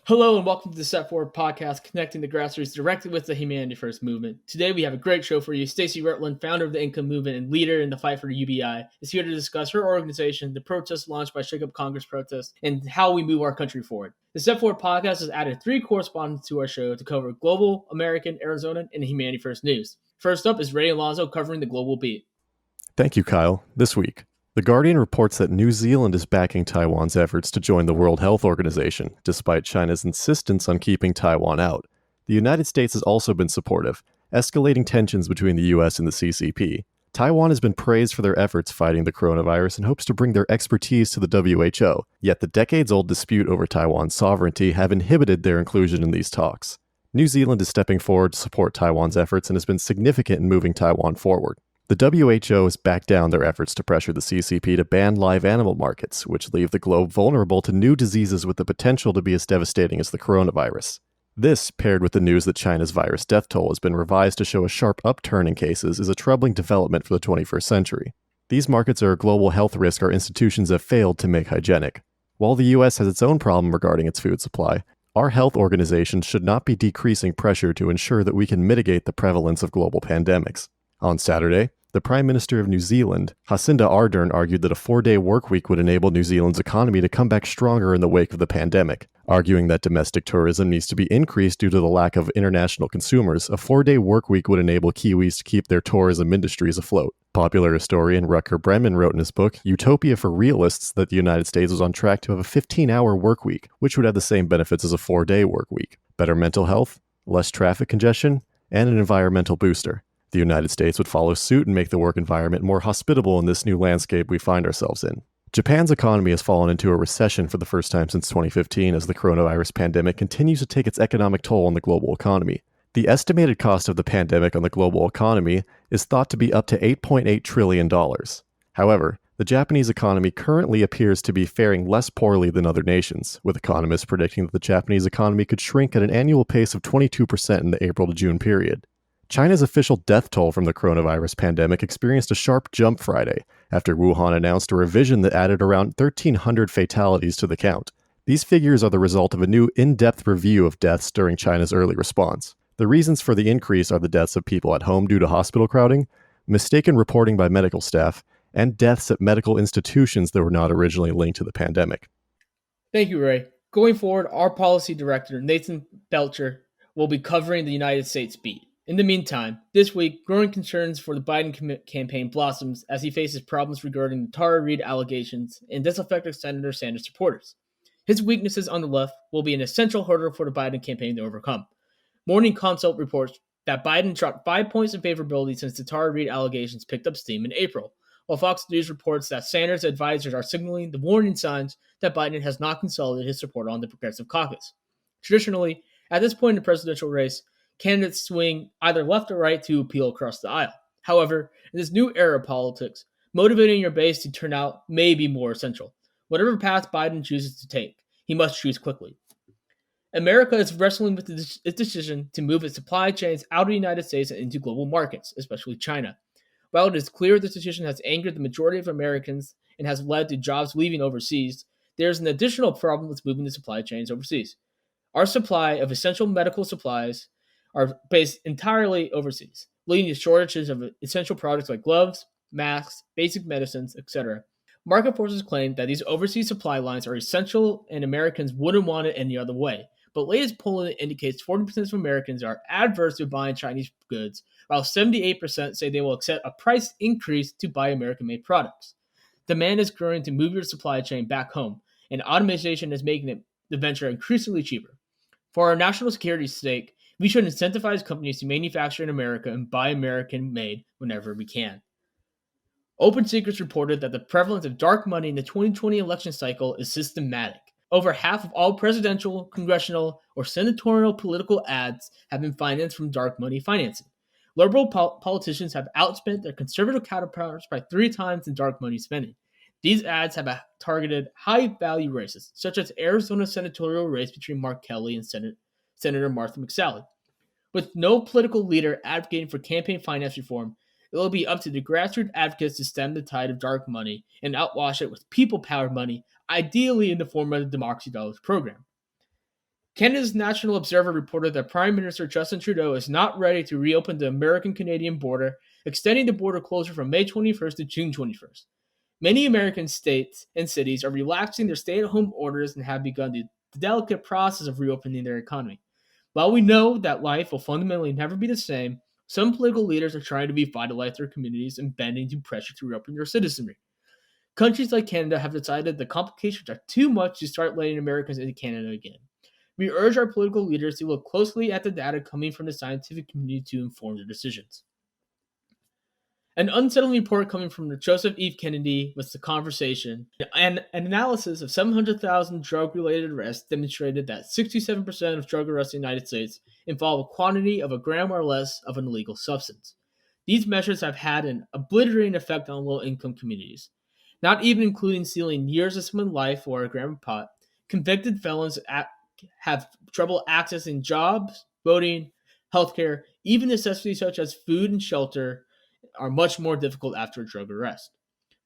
Hello and welcome to the Step Forward podcast, connecting the grassroots directly with the Humanity First movement. Today we have a great show for you. Stacey Rutland, founder of the Income Movement and leader in the fight for UBI, is here to discuss her organization, the protests launched by Shake Up Congress protests, and how we move our country forward. The Step Forward podcast has added 3 correspondents to our show to cover global, American, Arizona, and Humanity First news. First up is Ray Alonso covering the global beat. Thank you, Kyle. This week, The Guardian reports that New Zealand is backing Taiwan's efforts to join the World Health Organization, despite China's insistence on keeping Taiwan out. The United States has also been supportive, escalating tensions between the U.S. and the CCP. Taiwan has been praised for their efforts fighting the coronavirus and hopes to bring their expertise to the WHO, yet the decades-old dispute over Taiwan's sovereignty have inhibited their inclusion in these talks. New Zealand is stepping forward to support Taiwan's efforts and has been significant in moving Taiwan forward. The WHO has backed down their efforts to pressure the CCP to ban live animal markets, which leave the globe vulnerable to new diseases with the potential to be as devastating as the coronavirus. This, paired with the news that China's virus death toll has been revised to show a sharp upturn in cases, is a troubling development for the 21st century. These markets are a global health risk our institutions have failed to make hygienic. While the U.S. has its own problem regarding its food supply, our health organizations should not be decreasing pressure to ensure that we can mitigate the prevalence of global pandemics. On Saturday, the Prime Minister of New Zealand, Jacinda Ardern, argued that a 4-day workweek would enable New Zealand's economy to come back stronger in the wake of the pandemic. Arguing that domestic tourism needs to be increased due to the lack of international consumers, a 4-day workweek would enable Kiwis to keep their tourism industries afloat. Popular historian Rutger Bregman wrote in his book, Utopia for Realists, that the United States was on track to have a 15-hour workweek, which would have the same benefits as a 4-day workweek. Better mental health, less traffic congestion, and an environmental booster. The United States would follow suit and make the work environment more hospitable in this new landscape we find ourselves in. Japan's economy has fallen into a recession for the first time since 2015 as the coronavirus pandemic continues to take its economic toll on the global economy. The estimated cost of the pandemic on the global economy is thought to be up to $8.8 trillion. However, the Japanese economy currently appears to be faring less poorly than other nations, with economists predicting that the Japanese economy could shrink at an annual pace of 22% in the April to June period. China's official death toll from the coronavirus pandemic experienced a sharp jump Friday, after Wuhan announced a revision that added around 1,300 fatalities to the count. These figures are the result of a new in-depth review of deaths during China's early response. The reasons for the increase are the deaths of people at home due to hospital crowding, mistaken reporting by medical staff, and deaths at medical institutions that were not originally linked to the pandemic. Thank you, Ray. Going forward, our policy director, Nathan Belcher, will be covering the United States beat. In the meantime, this week, growing concerns for the Biden campaign blossoms as he faces problems regarding the Tara Reade allegations and disaffected Senator Sanders supporters. His weaknesses on the left will be an essential hurdle for the Biden campaign to overcome. Morning Consult reports that Biden dropped 5 points in favorability since the Tara Reade allegations picked up steam in April, while Fox News reports that Sanders' advisors are signaling the warning signs that Biden has not consolidated his support on the Progressive Caucus. Traditionally, at this point in the presidential race, candidates swing either left or right to appeal across the aisle. However, in this new era of politics, motivating your base to turn out may be more essential. Whatever path Biden chooses to take, he must choose quickly. America is wrestling with its decision to move its supply chains out of the United States and into global markets, especially China. While it is clear this decision has angered the majority of Americans and has led to jobs leaving overseas, there is an additional problem with moving the supply chains overseas. Our supply of essential medical supplies are based entirely overseas, leading to shortages of essential products like gloves, masks, basic medicines, etc. Market forces claim that these overseas supply lines are essential and Americans wouldn't want it any other way, but latest polling indicates 40% of Americans are adverse to buying Chinese goods, while 78% say they will accept a price increase to buy American-made products. Demand is growing to move your supply chain back home, and automation is making the venture increasingly cheaper. For our national security's sake, we should incentivize companies to manufacture in America and buy American-made whenever we can. Open Secrets reported that the prevalence of dark money in the 2020 election cycle is systematic. Over half of all presidential, congressional, or senatorial political ads have been financed from dark money financing. Liberal politicians have outspent their conservative counterparts by 3 times in dark money spending. These ads have targeted high-value races, such as Arizona senatorial race between Mark Kelly and Senator Martha McSally. With no political leader advocating for campaign finance reform, it will be up to the grassroots advocates to stem the tide of dark money and outwash it with people-powered money, ideally in the form of the Democracy Dollars program. Canada's National Observer reported that Prime Minister Justin Trudeau is not ready to reopen the American-Canadian border, extending the border closure from May 21st to June 21st. Many American states and cities are relaxing their stay-at-home orders and have begun the delicate process of reopening their economy. While we know that life will fundamentally never be the same, some political leaders are trying to revitalize their communities and bending to pressure to reopen their citizenry. Countries like Canada have decided the complications are too much to start letting Americans into Canada again. We urge our political leaders to look closely at the data coming from the scientific community to inform their decisions. An unsettling report coming from the Joseph F. Kennedy was the conversation. An analysis of 700,000 drug-related arrests demonstrated that 67% of drug arrests in the United States involve a quantity of a gram or less of an illegal substance. These measures have had an obliterating effect on low-income communities. Not even including stealing years of someone's life or a gram of pot, convicted felons have trouble accessing jobs, voting, healthcare, even necessities such as food and shelter are much more difficult after a drug arrest.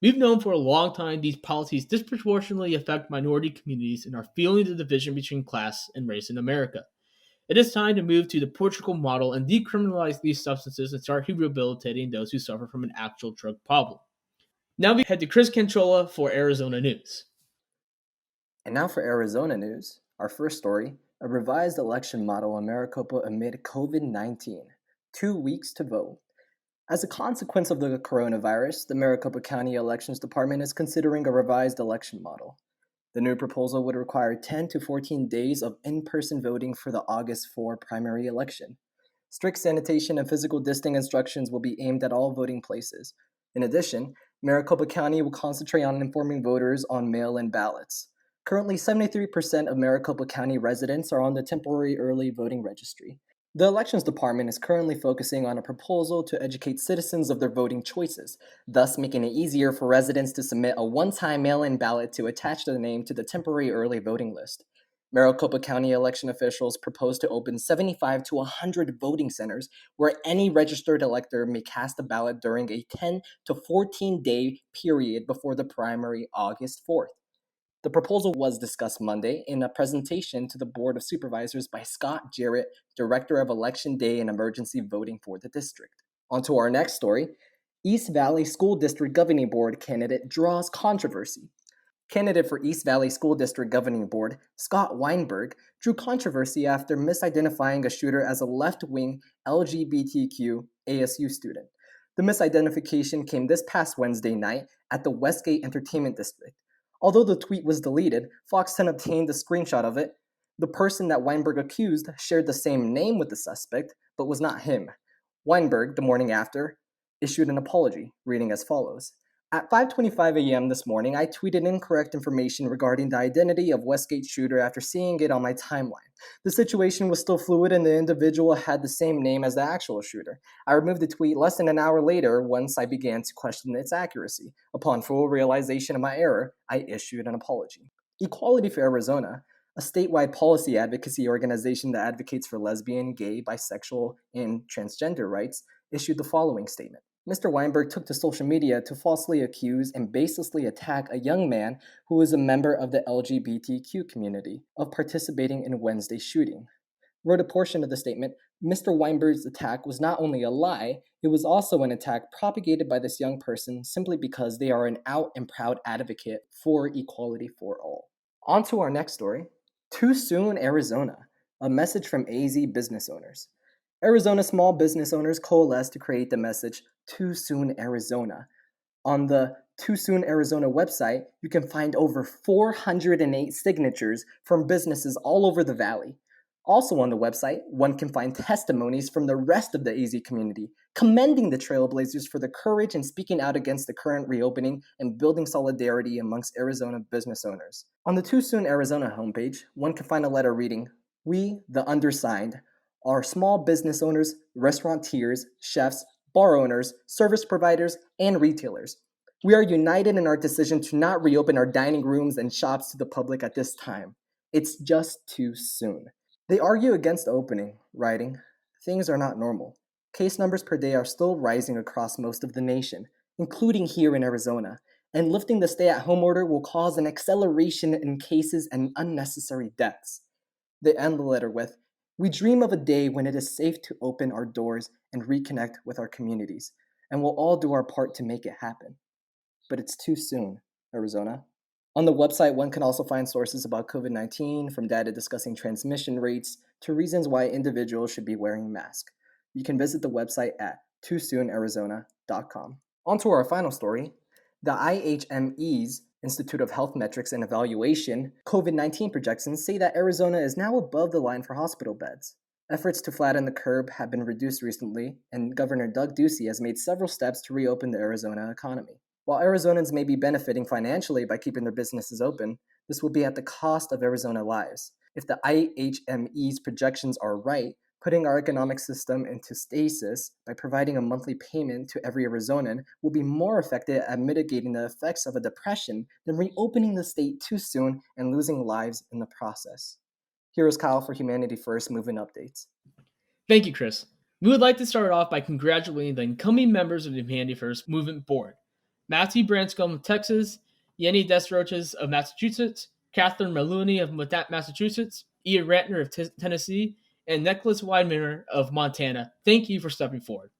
We've known for a long time these policies disproportionately affect minority communities and are fueling the division between class and race in America. It is time to move to the Portugal model and decriminalize these substances and start rehabilitating those who suffer from an actual drug problem. Now we head to Chris Canchola for Arizona News. And now for Arizona news, our first story, a revised election model in Maricopa amid COVID-19. 2 weeks to vote. As a consequence of the coronavirus, the Maricopa County Elections Department is considering a revised election model. The new proposal would require 10 to 14 days of in-person voting for the August 4 primary election. Strict sanitation and physical distancing instructions will be aimed at all voting places. In addition, Maricopa County will concentrate on informing voters on mail-in ballots. Currently, 73% of Maricopa County residents are on the temporary early voting registry. The Elections Department is currently focusing on a proposal to educate citizens of their voting choices, thus making it easier for residents to submit a one-time mail-in ballot to attach their name to the temporary early voting list. Maricopa County election officials propose to open 75 to 100 voting centers where any registered elector may cast a ballot during a 10 to 14-day period before the primary August 4th. The proposal was discussed Monday in a presentation to the Board of Supervisors by Scott Jarrett, Director of Election Day and Emergency Voting for the district. On to our next story. East Valley School District Governing Board candidate draws controversy. Candidate for East Valley School District Governing Board, Scott Weinberg, drew controversy after misidentifying a shooter as a left-wing LGBTQ ASU student. The misidentification came this past Wednesday night at the Westgate Entertainment District. Although the tweet was deleted, Fox 10 obtained a screenshot of it. The person that Weinberg accused shared the same name with the suspect, but was not him. Weinberg, the morning after, issued an apology, reading as follows. At 5:25 a.m. this morning, I tweeted incorrect information regarding the identity of Westgate shooter after seeing it on my timeline. The situation was still fluid and the individual had the same name as the actual shooter. I removed the tweet less than an hour later once I began to question its accuracy. Upon full realization of my error, I issued an apology. Equality for Arizona, a statewide policy advocacy organization that advocates for lesbian, gay, bisexual, and transgender rights, issued the following statement. Mr. Weinberg took to social media to falsely accuse and baselessly attack a young man who was a member of the LGBTQ community of participating in Wednesday's shooting. Wrote a portion of the statement, Mr. Weinberg's attack was not only a lie, it was also an attack propagated by this young person simply because they are an out and proud advocate for equality for all. On to our next story. Too soon, Arizona. A message from AZ business owners. Arizona small business owners coalesced to create the message, Too Soon Arizona. On the Too Soon Arizona website, you can find over 408 signatures from businesses all over the valley. Also on the website, one can find testimonies from the rest of the AZ community, commending the Trailblazers for their courage in speaking out against the current reopening and building solidarity amongst Arizona business owners. On the Too Soon Arizona homepage, one can find a letter reading, We, the undersigned, are small business owners, restaurateurs, chefs, bar owners, service providers, and retailers. We are united in our decision to not reopen our dining rooms and shops to the public at this time. It's just too soon. They argue against opening, writing, Things are not normal. Case numbers per day are still rising across most of the nation, including here in Arizona, and lifting the stay-at-home order will cause an acceleration in cases and unnecessary deaths. They end the letter with, "We dream of a day when it is safe to open our doors and reconnect with our communities, and we'll all do our part to make it happen. But it's too soon, Arizona." On the website, one can also find sources about COVID 19, from data discussing transmission rates to reasons why individuals should be wearing masks. You can visit the website at toosoonarizona.com. On to our final story. The IHME's Institute of Health Metrics and Evaluation COVID 19 projections say that Arizona is now above the line for hospital beds. Efforts to flatten the curve have been reduced recently, and Governor Doug Ducey has made several steps to reopen the Arizona economy. While Arizonans may be benefiting financially by keeping their businesses open, this will be at the cost of Arizona lives. If the IHME's projections are right, putting our economic system into stasis by providing a monthly payment to every Arizonan will be more effective at mitigating the effects of a depression than reopening the state too soon and losing lives in the process. Here is Kyle for Humanity First Movement Updates. Thank you, Chris. We would like to start off by congratulating the incoming members of the Humanity First Movement Board: Matthew Branscombe of Texas, Yenny Desroches of Massachusetts, Catherine Maloney of Massachusetts, Ian Rantner of Tennessee, and Nicholas Weidmaner of Montana. Thank you for stepping forward.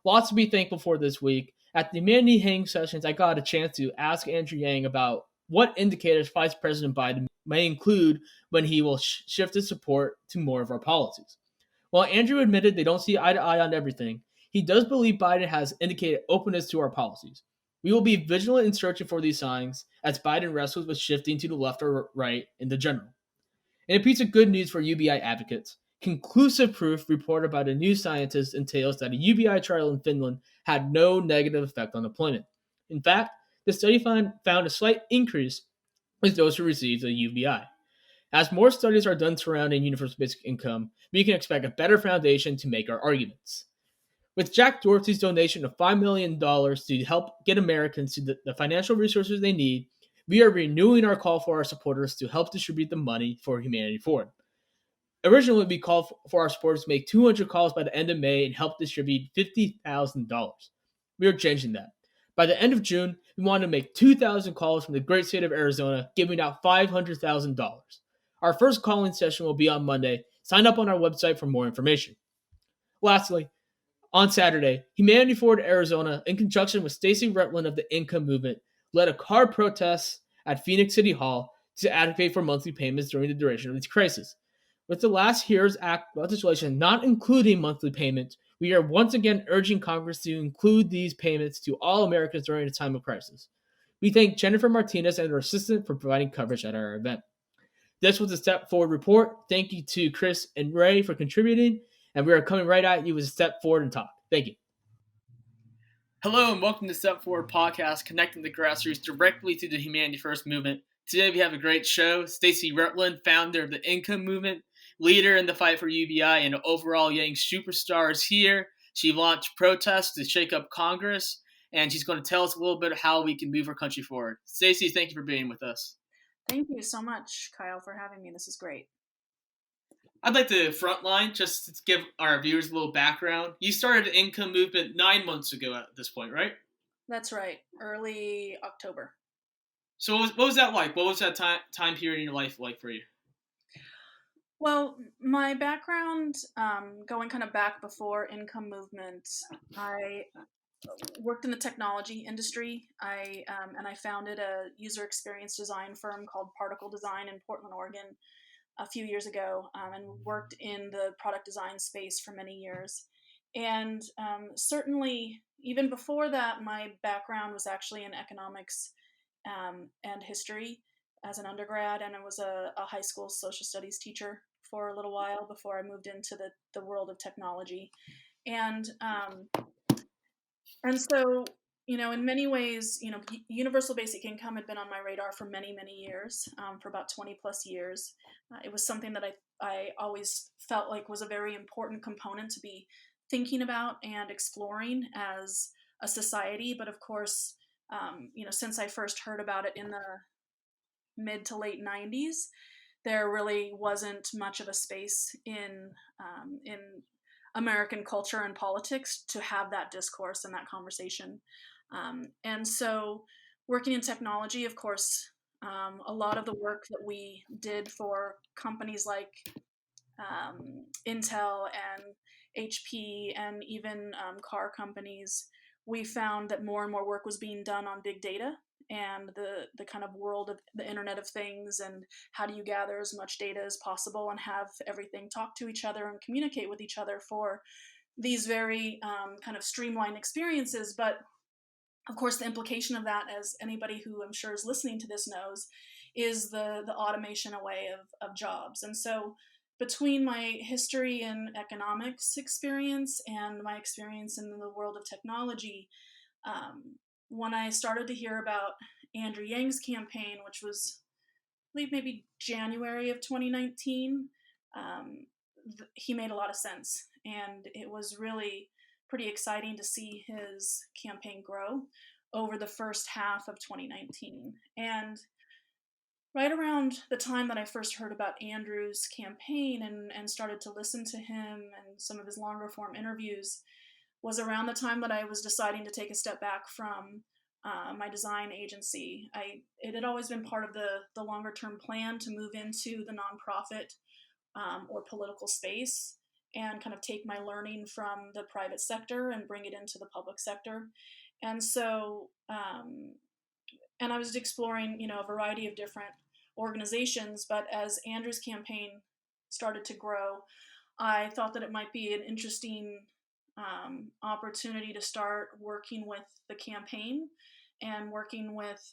Lots to be thankful for this week. At the Humanity Hang sessions, I got a chance to ask Andrew Yang about what indicators Vice President Biden may include when he will shift his support to more of our policies. While Andrew admitted they don't see eye to eye on everything, he does believe Biden has indicated openness to our policies. We will be vigilant in searching for these signs as Biden wrestles with shifting to the left or right in the general. In a piece of good news for UBI advocates, conclusive proof reported by the New Scientist entails that a UBI trial in Finland had no negative effect on employment. In fact, the study found a slight increase with those who received a UBI. As more studies are done surrounding universal basic income, we can expect a better foundation to make our arguments. With Jack Dorsey's donation of $5 million to help get Americans to the financial resources they need, we are renewing our call for our supporters to help distribute the money for Humanity Forward. Originally, we called for our supporters to make 200 calls by the end of May and help distribute $50,000. We are changing that. By the end of June, we want to make 2,000 calls from the great state of Arizona, giving out $500,000. Our first calling session will be on Monday. Sign up on our website for more information. Lastly, on Saturday, Humanity Forward Arizona, in conjunction with Stacey Rutland of the Income Movement, led a car protest at Phoenix City Hall to advocate for monthly payments during the duration of this crisis. With the Last HEROES Act legislation not including monthly payments, we are once again urging Congress to include these payments to all Americans during a time of crisis. We thank Jennifer Martinez and her assistant for providing coverage at our event. This was a Step Forward report. Thank you to Chris and Ray for contributing, and we are coming right at you with a Step Forward and Talk. Thank you. Hello and welcome to Step Forward Podcast, connecting the grassroots directly to the Humanity First movement. Today we have a great show. Stacey Rutland, founder of the Income Movement, leader in the fight for UBI, and an overall Yang superstar, is here. She launched protests to shake up Congress, and she's going to tell us a little bit how we can move our country forward. Stacey, thank you for being with us. Thank you so much, Kyle, for having me. This is great. I'd like to frontline just to give our viewers a little background. You started the Income Movement 9 months ago at this point, right? That's right. Early October. So what was that like? What was that time period in your life like for you? Well, my background, going kind of back before Income Movement, I worked in the technology industry. I founded a user experience design firm called Particle Design in Portland, Oregon, a few years ago, and worked in the product design space for many years. And certainly, even before that, my background was actually in economics and history as an undergrad, and I was a high school social studies teacher for a little while before I moved into the world of technology. And so, in many ways, universal basic income had been on my radar for many, many years, for about 20 plus years. It was something that I always felt like was a very important component to be thinking about and exploring as a society. But of course, since I first heard about it in the mid to late 90s, there really wasn't much of a space in American culture and politics to have that discourse and that conversation. And so working in technology, of course, A lot of the work that we did for companies like Intel and HP and even car companies, we found that more and more work was being done on big data and the kind of world of the Internet of Things, and how do you gather as much data as possible and have everything talk to each other and communicate with each other for these very kind of streamlined experiences. But of course, the implication of that, as anybody who I'm sure is listening to this knows, is the automation away of jobs. And so between my history and economics experience and my experience in the world of technology, when I started to hear about Andrew Yang's campaign, which was, I believe, maybe January of 2019, he made a lot of sense. And it was really pretty exciting to see his campaign grow over the first half of 2019. And right around the time that I first heard about Andrew's campaign and started to listen to him and some of his longer form interviews was around the time that I was deciding to take a step back from my design agency. It had always been part of the longer term plan to move into the nonprofit or political space and kind of take my learning from the private sector and bring it into the public sector. And so, and I was exploring, a variety of different organizations. But as Andrew's campaign started to grow, I thought that it might be an interesting opportunity to start working with the campaign and working with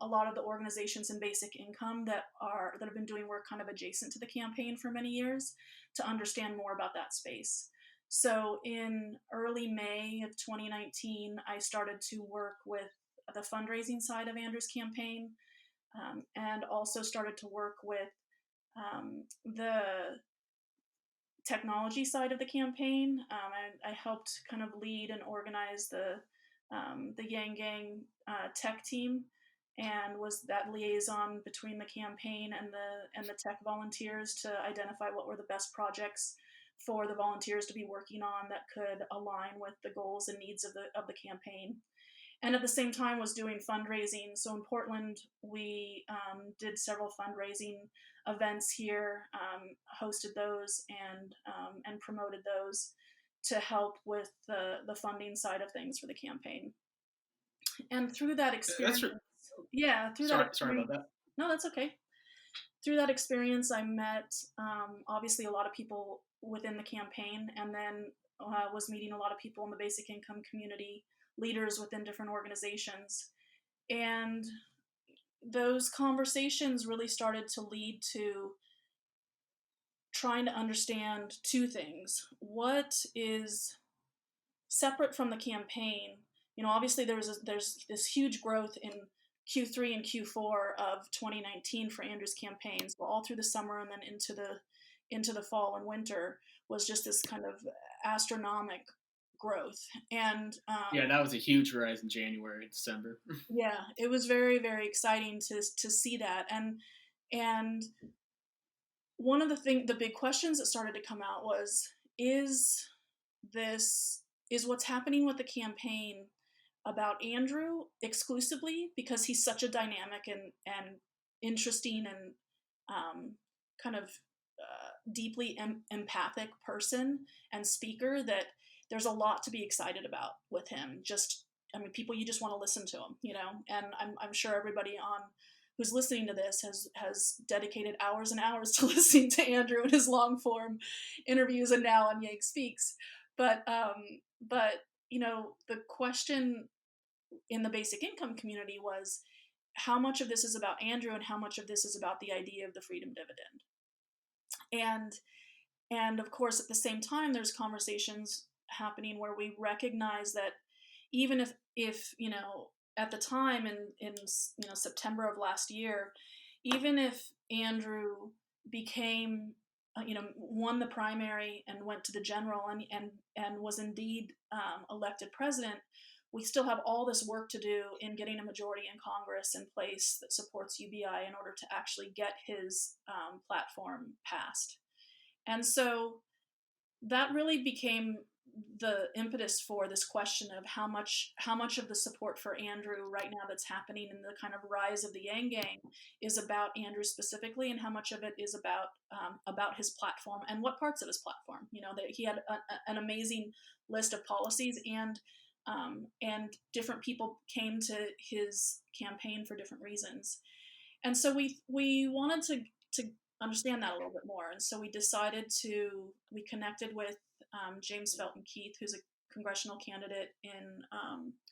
a lot of the organizations in basic income that have been doing work kind of adjacent to the campaign for many years, to understand more about that space. So in early May of 2019, I started to work with the fundraising side of Andrew's campaign, and also started to work with the technology side of the campaign. I helped kind of lead and organize the Yang Gang tech team, and was that liaison between the campaign and the tech volunteers to identify what were the best projects for the volunteers to be working on that could align with the goals and needs of the campaign. And at the same time was doing fundraising. So in Portland, we did several fundraising events here, hosted those and promoted those to help with the funding side of things for the campaign. And through that experience, Sorry about that. No, that's okay. Through that experience, I met obviously a lot of people within the campaign, and then was meeting a lot of people in the basic income community, leaders within different organizations. And those conversations really started to lead to trying to understand two things. What is separate from the campaign? Obviously there's this huge growth in Q3 and Q4 of 2019 for Andrew's campaigns. Well, all through the summer and then into the fall and winter was just this kind of astronomical growth. And yeah, that was a huge rise in January and December. Yeah, it was very, very exciting to see that. And one of the big questions that started to come out was, is what's happening with the campaign about Andrew exclusively because he's such a dynamic and interesting and kind of deeply empathic person and speaker, that there's a lot to be excited about with him. People, you just want to listen to him, and I'm sure everybody who's listening to this has dedicated hours and hours to listening to Andrew in his long form interviews and now on Yang Speaks. But the question in the basic income community was, how much of this is about Andrew and how much of this is about the idea of the freedom dividend? And of course, at the same time, there's conversations happening where we recognize that even if at the time in September of last year, even if Andrew became won the primary and went to the general and was indeed elected president, we still have all this work to do in getting a majority in Congress in place that supports UBI in order to actually get his platform passed. And so that really became the impetus for this question of how much of the support for Andrew right now that's happening and the kind of rise of the Yang Gang is about Andrew specifically, and how much of it is about his platform and what parts of his platform. That he had an amazing list of policies, and different people came to his campaign for different reasons. And so we wanted to understand that a little bit more. And so we connected with James Felton Keith, who's a congressional candidate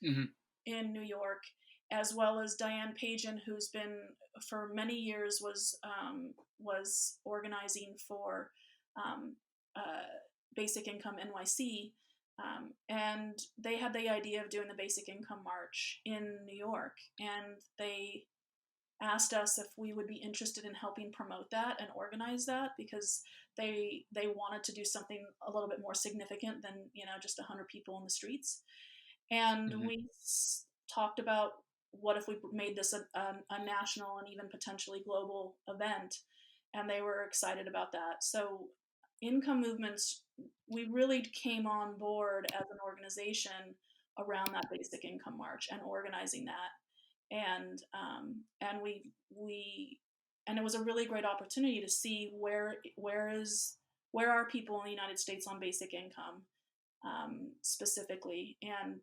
Mm-hmm. in New York, as well as Diane Pajan, who's been for many years was organizing for Basic Income NYC. And they had the idea of doing the Basic Income March in New York, and they asked us if we would be interested in helping promote that and organize that, because they wanted to do something a little bit more significant than just 100 people in the streets. And Mm-hmm. we talked about what if we made this a national and even potentially global event, and they were excited about that. So Income Movements, we really came on board as an organization around that Basic Income March and organizing that. And and it was a really great opportunity to see where are people in the United States on basic income, specifically. And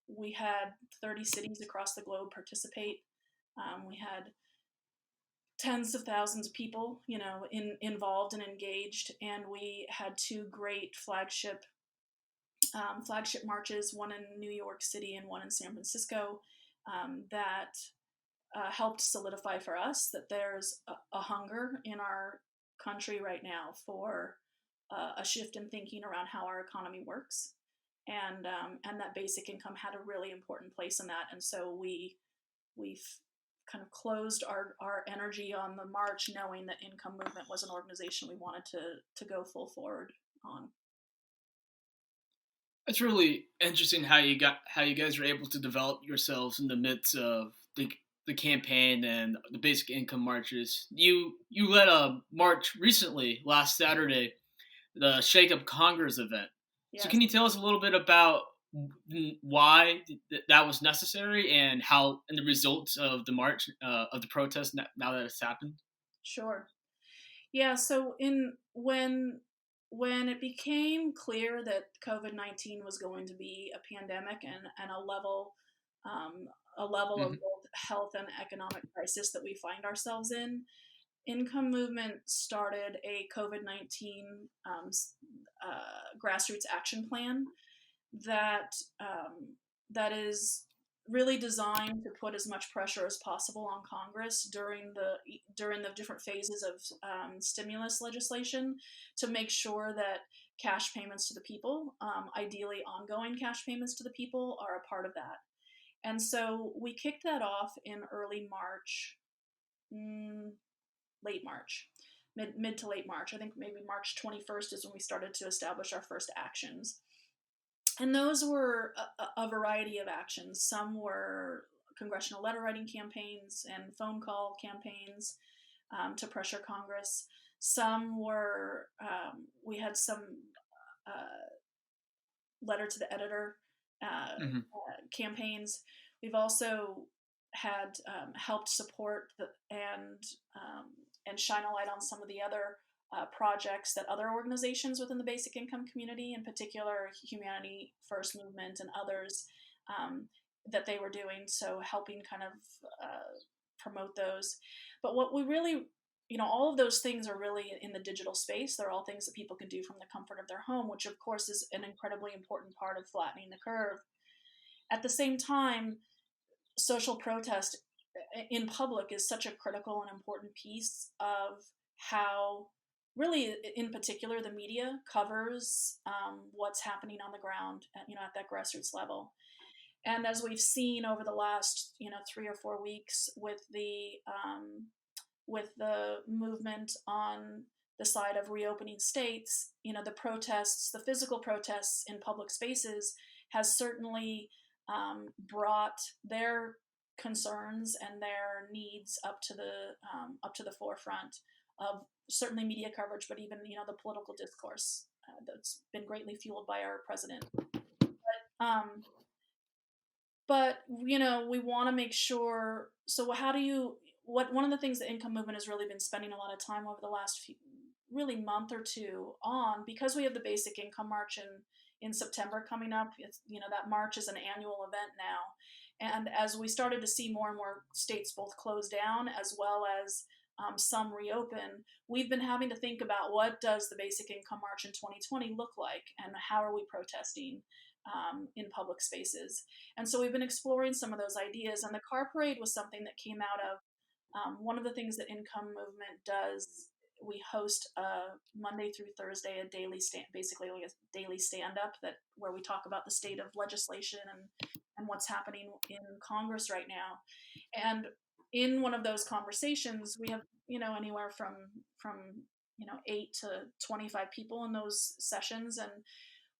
we had 30 cities across the globe participate. We had tens of thousands of people, involved and engaged, and we had two great flagship marches, one in New York City and one in San Francisco, that helped solidify for us that there's a hunger in our country right now for a shift in thinking around how our economy works, and that basic income had a really important place in that. And so we've kind of closed our energy on the march, knowing that Income Movement was an organization we wanted to go full forward on. It's really interesting how you guys were able to develop yourselves in the midst of the campaign and the basic income marches. You led a march recently last Saturday, the Shake Up Congress event. Yes. So can you tell us a little bit about why that was necessary, and the results of the march, of the protest, now that it's happened? Sure. Yeah. So when it became clear that COVID-19 was going to be a pandemic and a level Mm-hmm. of both health and economic crisis that we find ourselves in, Income Movement started a COVID-19 grassroots action plan that is really designed to put as much pressure as possible on Congress during the different phases of stimulus legislation, to make sure that cash payments to the people, ideally ongoing cash payments to the people, are a part of that. And so we kicked that off in early March, late March, mid to late March. I think maybe March 21st is when we started to establish our first actions. And those were a variety of actions. Some were congressional letter writing campaigns and phone call campaigns to pressure Congress. Some were, we had some letter to the editor Mm-hmm. campaigns. We've also had helped support and shine a light on some of the other projects that other organizations within the basic income community, in particular Humanity First Movement and others, that they were doing. So helping kind of promote those. But what we really, all of those things are really in the digital space. They're all things that people can do from the comfort of their home, which of course is an incredibly important part of flattening the curve. At the same time, social protest in public is such a critical and important piece of how, really, in particular, the media covers what's happening on the ground, at that grassroots level. And as we've seen over the last 3 or 4 weeks with the movement on the side of reopening states, the protests, the physical protests in public spaces, has certainly brought their concerns and their needs up to the forefront of certainly media coverage, but even the political discourse that's been greatly fueled by our president. Um, but we want to make sure. So how do you? One of the things the income movement has really been spending a lot of time over the last really month or two on, because we have the basic income march in September coming up. It's, that march is an annual event now, and as we started to see more and more states both close down as well as some reopen, we've been having to think about what does the basic income march in 2020 look like, and how are we protesting in public spaces. And so we've been exploring some of those ideas, and the car parade was something that came out of one of the things that Income Movement does. We host Monday through Thursday basically like a daily stand-up where we talk about the state of legislation and what's happening in Congress right now. And in one of those conversations, we have anywhere from 8 to 25 people in those sessions, and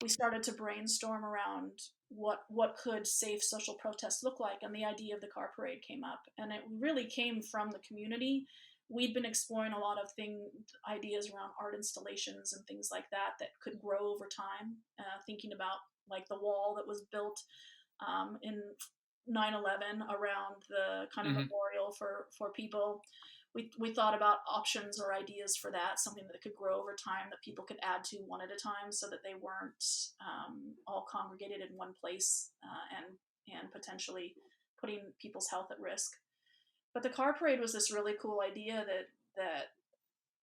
we started to brainstorm around what could safe social protest look like, and the idea of the car parade came up, and it really came from the community. We'd been exploring a lot of ideas around art installations and things like that could grow over time, thinking about like the wall that was built in 9/11 around the kind of memorial for people. We thought about options or ideas for that, something that could grow over time that people could add to one at a time, so that they weren't all congregated in one place and potentially putting people's health at risk. But the car parade was this really cool idea that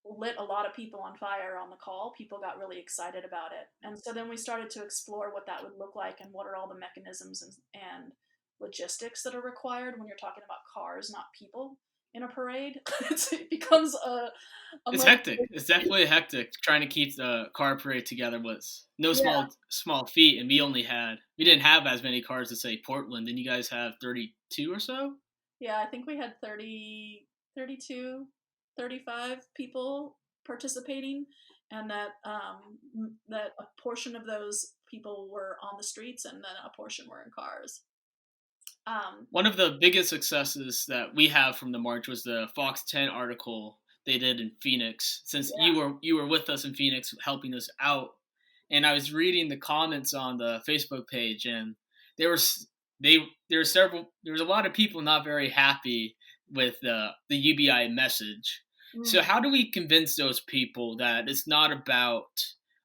lit a lot of people on fire on the call. People got really excited about it. And so then we started to explore what that would look like, and what are all the mechanisms and logistics that are required when you're talking about cars, not people, in a parade. It becomes it's hectic. It's definitely hectic. Trying to keep the car parade together was no small feat, and we didn't have as many cars as say Portland. Didn't you guys have 32 or so? Yeah, I think we had 30, 32, 35 people participating, and that a portion of those people were on the streets, and then a portion were in cars. One of the biggest successes that we have from the march was the Fox 10 article they did in Phoenix. Since you were with us in Phoenix, helping us out, and I was reading the comments on the Facebook page, and there was a lot of people not very happy with the UBI message. So how do we convince those people that it's not about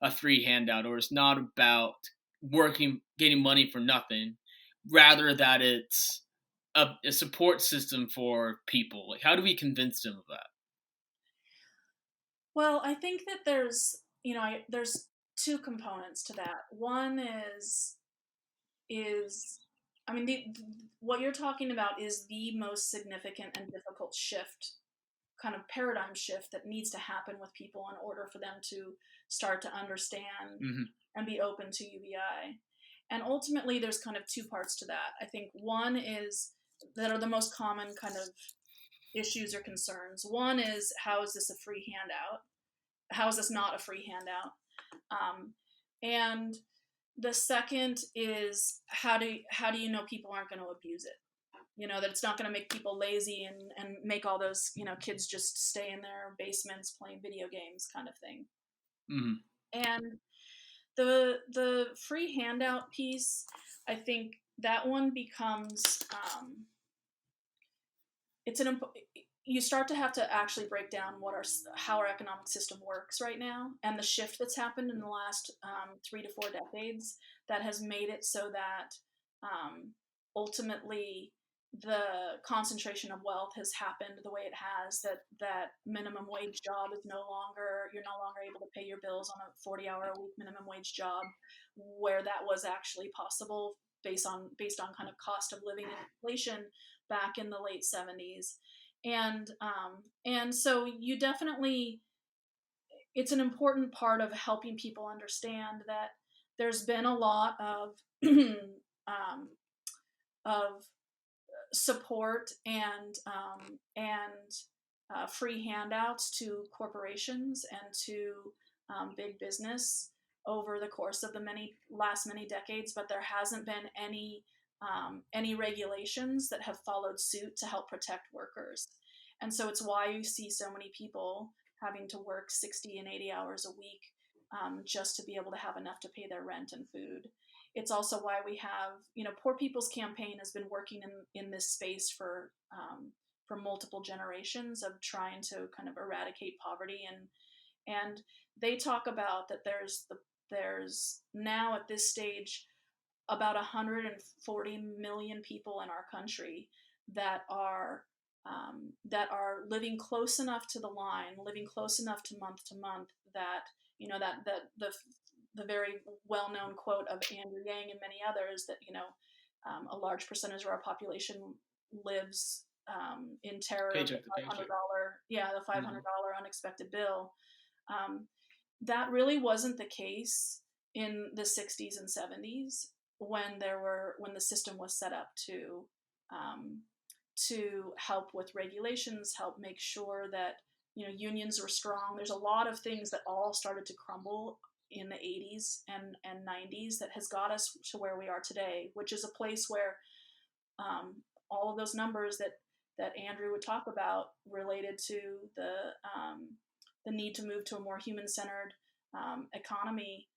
a free handout, or it's not about getting money for nothing, rather that it's a support system for people? Like, how do we convince them of that? Well, I think that there's two components to that. One is I mean, what you're talking about is the most significant and difficult shift, kind of paradigm shift, that needs to happen with people in order for them to start to understand and be open to UBI. And ultimately, there's kind of two parts to that. I think one is that are the most common kind of issues or concerns. One is, how is this a free handout? How is this not a free handout? And the second is, how do you know people aren't going to abuse it? That it's not going to make people lazy and make all those kids just stay in their basements playing video games, kind of thing. And the free handout piece, I think that one becomes you start to have to actually break down how our economic system works right now, and the shift that's happened in the last 3 to 4 decades that has made it so that ultimately the concentration of wealth has happened the way it has, that minimum wage job is you're no longer able to pay your bills on a 40-hour-a-week minimum wage job, where that was actually possible based on kind of cost of living and inflation back in the late 70s. And so you definitely, it's an important part of helping people understand that there's been a lot of support and free handouts to corporations and to big business over the course of the last many decades, but there hasn't been any regulations that have followed suit to help protect workers. And so it's why you see so many people having to work 60 and 80 hours a week just to be able to have enough to pay their rent and food. It's also why we have, Poor People's Campaign has been working in this space for multiple generations of trying to kind of eradicate poverty, and they talk about that there's now at this stage about 140 million people in our country that are living close enough to the line, living close enough to month, that the very well-known quote of Andrew Yang and many others, that a large percentage of our population lives in terror of the Paycheck to paycheck. the $500 unexpected bill. That really wasn't the case in the 60s and 70s when the system was set up to help with regulations, help make sure that unions were strong. There's a lot of things that all started to crumble in the 80s and 90s that has got us to where we are today, which is a place where all of those numbers that Andrew would talk about related to the need to move to a more human-centered economy,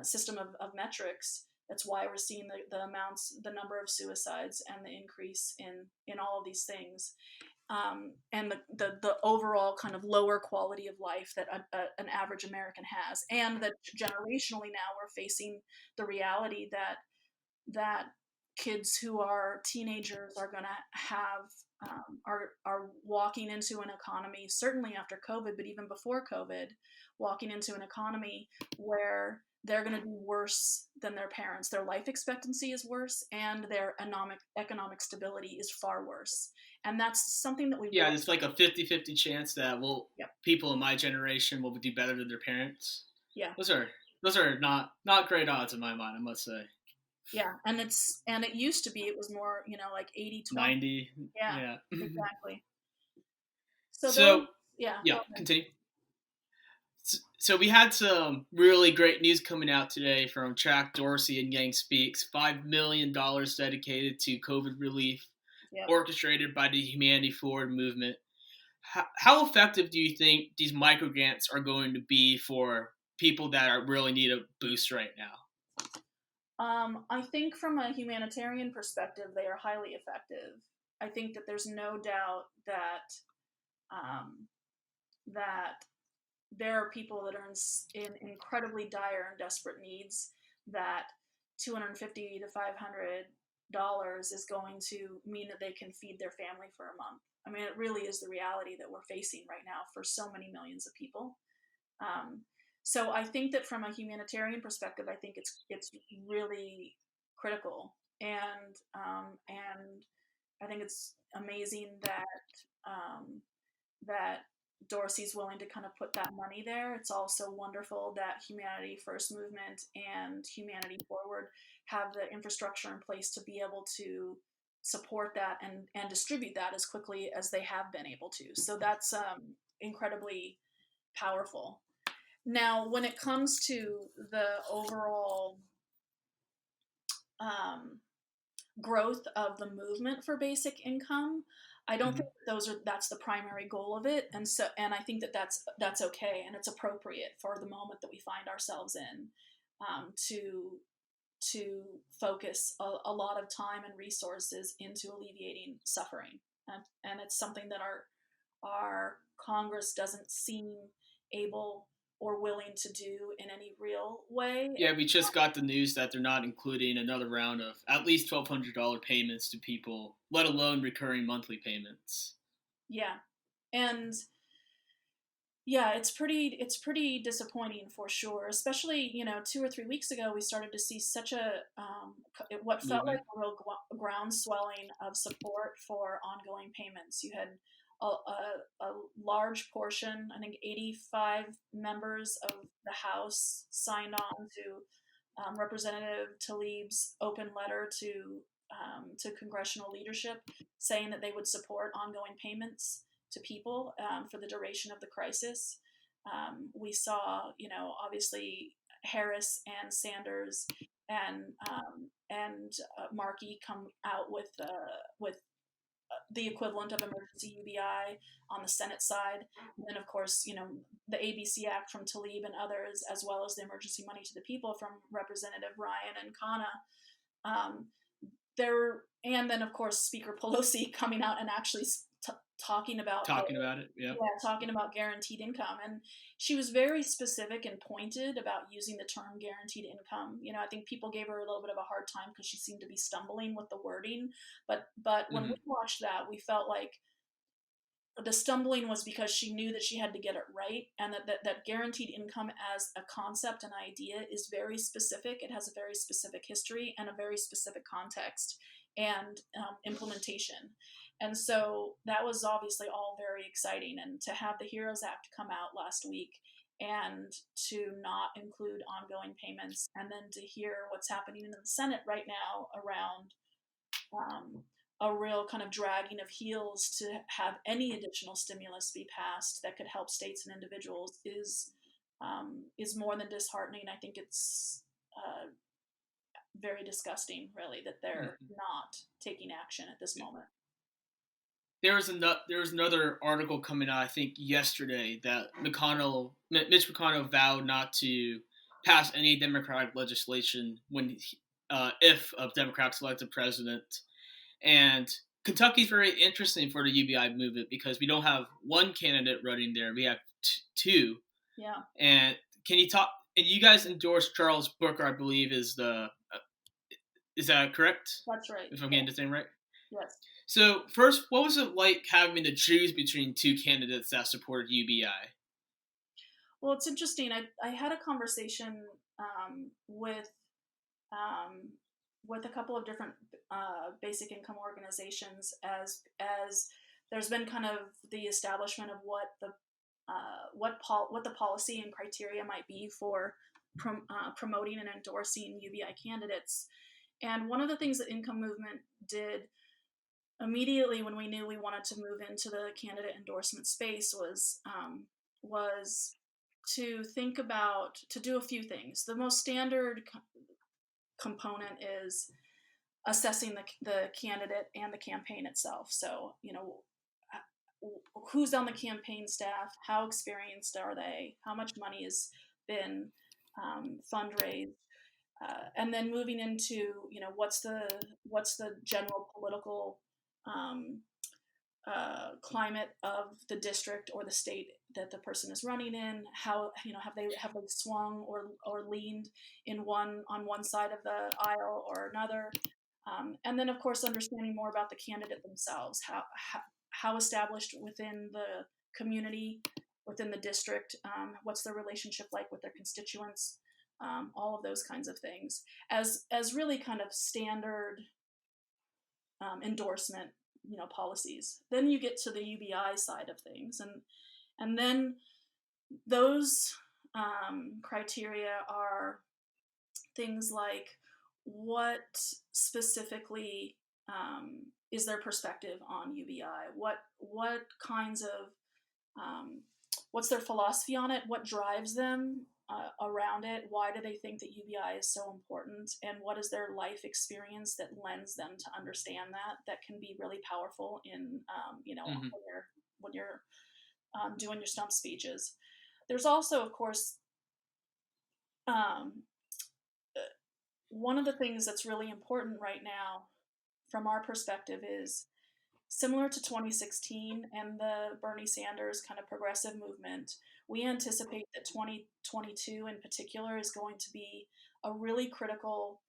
system of metrics. That's why we're seeing the number of suicides and the increase in all of these things, and the overall kind of lower quality of life that an average American has, and that generationally now we're facing the reality that kids who are teenagers are going to have are walking into an economy, certainly after COVID, but even before COVID, walking into an economy where they're going to do worse than their parents. Their life expectancy is worse, and their economic stability is far worse. And that's something that It's like a 50-50 chance that people in my generation will do better than their parents. Yeah. Those are not great odds in my mind, I must say. Yeah, and it used to be, it was more, like 80-20. 90. Yeah. Exactly. Continue. So we had some really great news coming out today from Jack Dorsey and Yang Speaks. $5 million dedicated to COVID relief, orchestrated by the Humanity Forward movement. How effective do you think these micro grants are going to be for people that really need a boost right now? I think from a humanitarian perspective, they are highly effective. I think that there's no doubt that there are people that are in incredibly dire and desperate needs, that $250 to $500 is going to mean that they can feed their family for a month. I mean, it really is the reality that we're facing right now for so many millions of people. So I think that from a humanitarian perspective, I think it's really critical, and I think it's amazing that Dorsey's willing to kind of put that money there. It's also wonderful that Humanity First Movement and Humanity Forward have the infrastructure in place to be able to support that and distribute that as quickly as they have been able to. So that's incredibly powerful. Now, when it comes to the overall growth of the movement for basic income, I don't think that's the primary goal of it, and I think that's okay, and it's appropriate for the moment that we find ourselves in, to focus a lot of time and resources into alleviating suffering, and it's something that our Congress doesn't seem able or willing to do in any real way. Yeah, we just got the news that they're not including another round of at least $1,200 payments to people, let alone recurring monthly payments. Yeah, and it's pretty disappointing for sure. Especially 2 or 3 weeks ago, we started to see such a what felt like a real ground swelling of support for ongoing payments. You had a large portion, I think 85 members of the House signed on to Representative Tlaib's open letter to congressional leadership, saying that they would support ongoing payments to people for the duration of the crisis. We saw, obviously Harris and Sanders and Markey come out with the equivalent of emergency UBI on the Senate side. And then, of course, the ABC Act from Tlaib and others, as well as the emergency money to the people from Representative Ryan and Khanna. And then, of course, Speaker Pelosi coming out and actually talking about it. Yeah, talking about guaranteed income. And she was very specific and pointed about using the term guaranteed income. I think people gave her a little bit of a hard time because she seemed to be stumbling with the wording. But when we watched that, we felt like the stumbling was because she knew that she had to get it right, and that guaranteed income as a concept and idea is very specific. It has a very specific history and a very specific context and implementation. And so that was obviously all very exciting. And to have the HEROES Act come out last week and to not include ongoing payments, and then to hear what's happening in the Senate right now around a real kind of dragging of heels to have any additional stimulus be passed that could help states and individuals is more than disheartening. I think it's very disgusting, really, that they're not taking action at this moment. There was another article coming out, I think yesterday, that Mitch McConnell vowed not to pass any Democratic legislation if a Democrat elected president. And Kentucky's very interesting for the UBI movement because we don't have one candidate running there; we have two. Yeah. And can you talk? And you guys endorsed Charles Booker, I believe, is that correct? That's right. If I'm getting the thing right. Yes. So first, what was it like having to choose between two candidates that supported UBI? Well, it's interesting. I had a conversation with a couple of different basic income organizations as there's been kind of the establishment of what the policy and criteria might be for promoting and endorsing UBI candidates. And one of the things that Income Movement did immediately when we knew we wanted to move into the candidate endorsement space was to do a few things. The most standard component is assessing the candidate and the campaign itself. So, who's on the campaign staff, how experienced are they, how much money has been fundraised, and then moving into, what's the general political climate of the district or the state that the person is running in. How have they swung or leaned on one side of the aisle or another, and then of course understanding more about the candidate themselves, how established within the community, within the district, what's their relationship like with their constituents, all of those kinds of things as really kind of standard endorsement policies. Then you get to the UBI side of things, and then those criteria are things like what specifically is their perspective on UBI, what kinds of what's their philosophy on it, what drives them around it, why do they think that UBI is so important, and what is their life experience that lends them to understand that can be really powerful in when you're doing your stump speeches. There's also, of course, one of the things that's really important right now from our perspective is similar to 2016 and the Bernie Sanders kind of progressive movement. We anticipate that 2022 in particular is going to be a really critical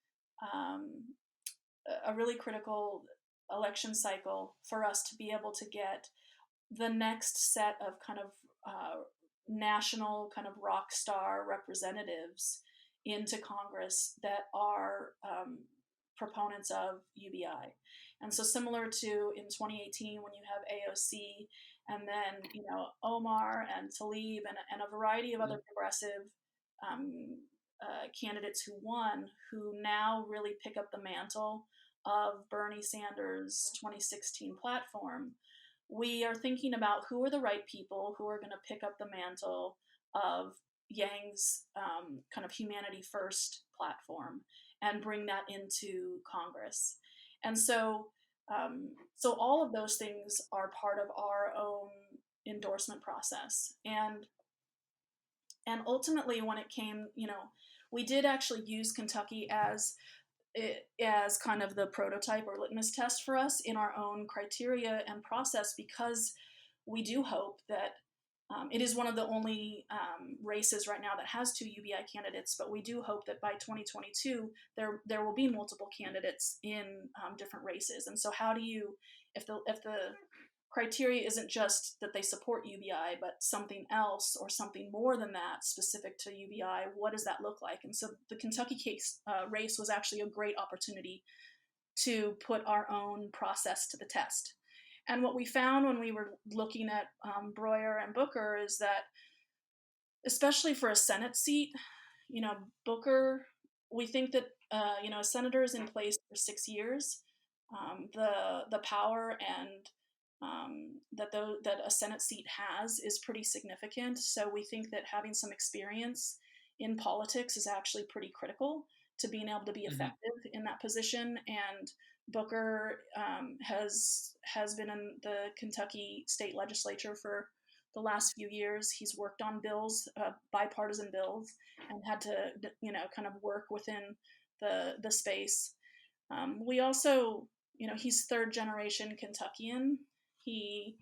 election cycle for us to be able to get the next set of kind of national kind of rock star representatives into Congress that are proponents of UBI. And so similar to in 2018 when you have AOC and then Omar and Tlaib and a variety of other progressive candidates who won, who now really pick up the mantle of Bernie Sanders' 2016 platform. We are thinking about who are the right people who are going to pick up the mantle of Yang's kind of Humanity First platform and bring that into Congress. And so So all of those things are part of our own endorsement process. And ultimately, when it came, we did actually use Kentucky as kind of the prototype or litmus test for us in our own criteria and process, because we do hope that it is one of the only races right now that has two UBI candidates, but we do hope that by 2022 there will be multiple candidates in different races. And so, how do you, if the criteria isn't just that they support UBI, but something else or something more than that specific to UBI, what does that look like? And so, the Kentucky case race was actually a great opportunity to put our own process to the test. And what we found when we were looking at Breuer and Booker is that, especially for a Senate seat, Booker, we think that a senator is in place for 6 years. The power and that a Senate seat has is pretty significant. So we think that having some experience in politics is actually pretty critical to being able to be effective in that position. And Booker has been in the Kentucky state legislature for the last few years. He's worked on bills, bipartisan bills, and had to kind of work within the space. We also, he's third generation Kentuckian. He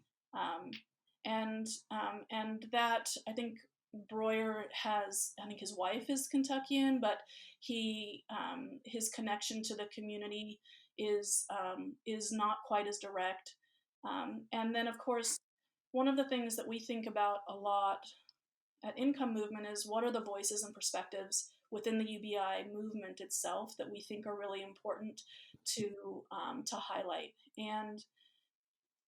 and that, I think Breuer has, I think his wife is Kentuckian, but his connection to the community is not quite as direct. And then, of course, one of the things that we think about a lot at Income Movement is what are the voices and perspectives within the UBI movement itself that we think are really important to highlight. And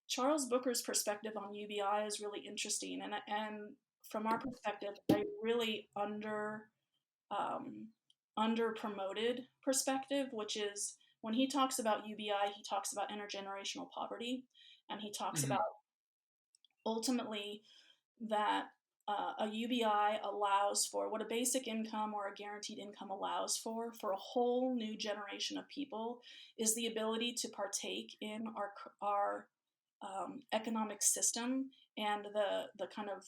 Charles Booker's perspective on UBI is really interesting, and from our perspective, a really under promoted perspective, which is when he talks about UBI, he talks about intergenerational poverty, and he talks about ultimately that a UBI allows for what a basic income or a guaranteed income allows for a whole new generation of people is the ability to partake in our economic system and the kind of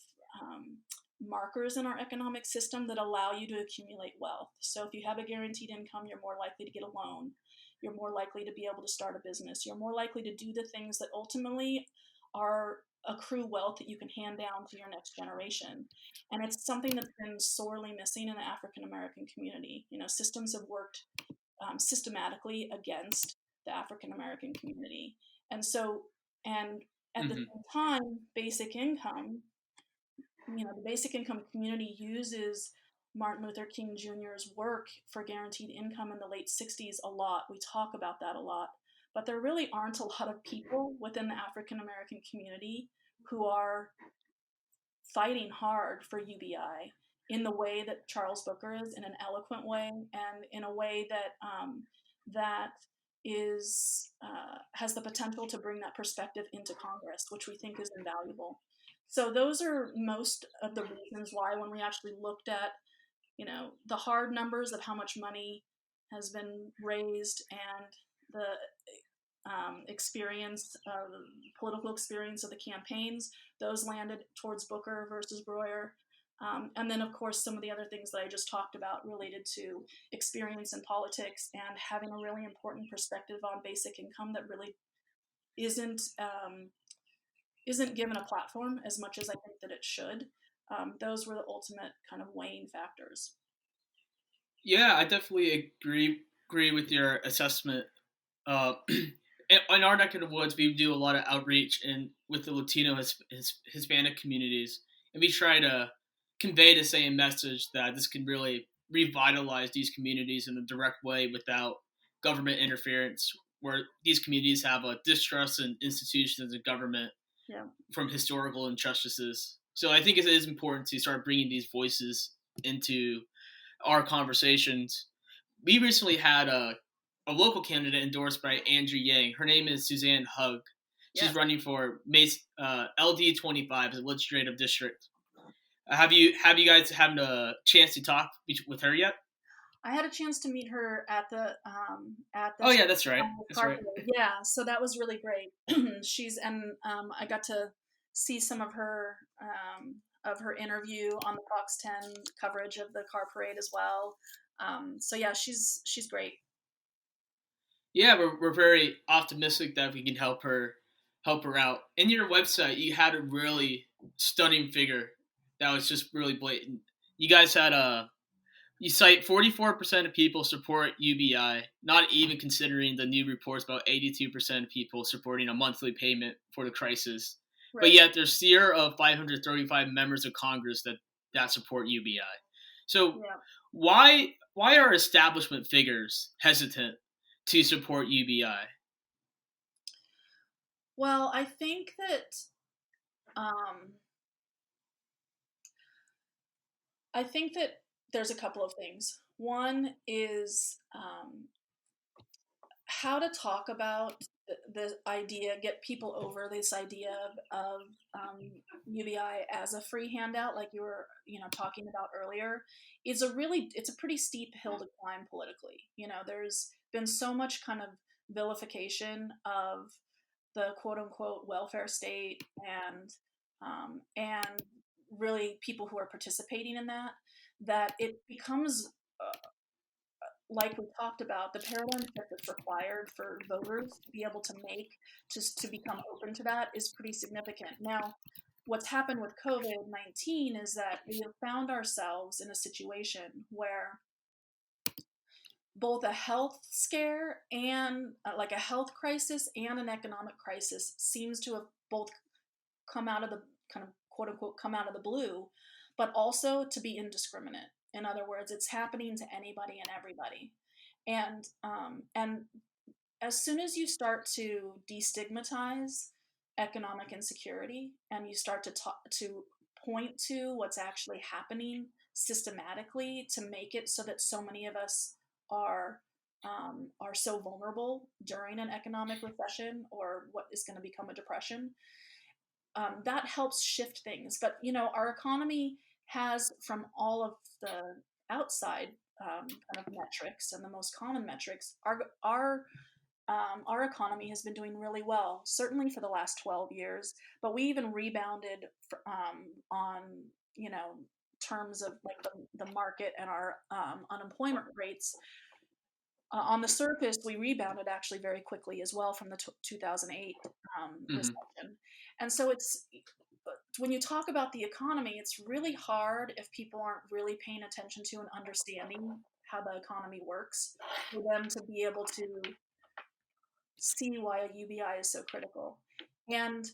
markers in our economic system that allow you to accumulate wealth. So if you have a guaranteed income, you're more likely to get a loan. You're more likely to be able to start a business. You're more likely to do the things that ultimately are accrue wealth that you can hand down to your next generation. And it's something that's been sorely missing in the African American community. Systems have worked systematically against the African American community. And at the same time, basic income, the basic income community uses Martin Luther King Jr.'s work for guaranteed income in the late 60s a lot. We talk about that a lot. But there really aren't a lot of people within the African American community who are fighting hard for UBI in the way that Charles Booker is, in an eloquent way, and in a way that has the potential to bring that perspective into Congress, which we think is invaluable. So those are most of the reasons why, when we actually looked at, the hard numbers of how much money has been raised and the political experience of the campaigns, those landed towards Booker versus Breuer. And then, of course, some of the other things that I just talked about related to experience in politics and having a really important perspective on basic income that really isn't given a platform as much as I think that it should. Those were the ultimate kind of weighing factors. Yeah, I definitely agree with your assessment. In our neck of the woods, we do a lot of outreach with the Latino Hispanic communities, and we try to convey the same message that this can really revitalize these communities in a direct way without government interference, where these communities have a distrust in institutions and government from historical injustices. So I think it is important to start bringing these voices into our conversations. We recently had a local candidate endorsed by Andrew Yang. Her name is Suzanne Hug. She's running for LD 25 as a legislative district. Have you guys had a chance to talk with her yet? I had a chance to meet her at the Oh yeah, that's right. That's car right. parade. Yeah, so that was really great. I got to see some of her interview on the Fox 10 coverage of the car parade as well. So yeah, she's great. Yeah, we're very optimistic that we can help her out. In your website, you had a really stunning figure that was just really blatant. You guys had you cite 44% of people support UBI, not even considering the new reports about 82% of people supporting a monthly payment for the crisis. But Right. yet there's zero of 535 members of Congress that support UBI. So Yeah. why are establishment figures hesitant to support UBI? Well, um, I think that there's a couple of things. One is how to talk about the idea, get people over this idea of UBI as a free handout, like you were, talking about earlier, it's a pretty steep hill to climb politically. There's been so much kind of vilification of the quote unquote welfare state and really people who are participating in that it becomes like we talked about, the paradigm shift that's required for voters to be able to make, just to become open to that, is pretty significant. Now, what's happened with COVID-19 is that we have found ourselves in a situation where both a health scare and like a health crisis and an economic crisis seems to have both come out of the kind of quote unquote come out of the blue, but also to be indiscriminate. In other words, it's happening to anybody and everybody. And as soon as you start to destigmatize economic insecurity and you start to point to what's actually happening systematically to make it so that so many of us are are so vulnerable during an economic recession or what is going to become a depression, that helps shift things. But our economy has, from all of the outside kind of metrics and the most common metrics, our economy has been doing really well, certainly for the last 12 years. But we even rebounded on terms of like the market and our unemployment rates. On the surface, we rebounded actually very quickly as well from the 2008 Mm-hmm. recession. And so when you talk about the economy, it's really hard if people aren't really paying attention to and understanding how the economy works for them to be able to see why a UBI is so critical. And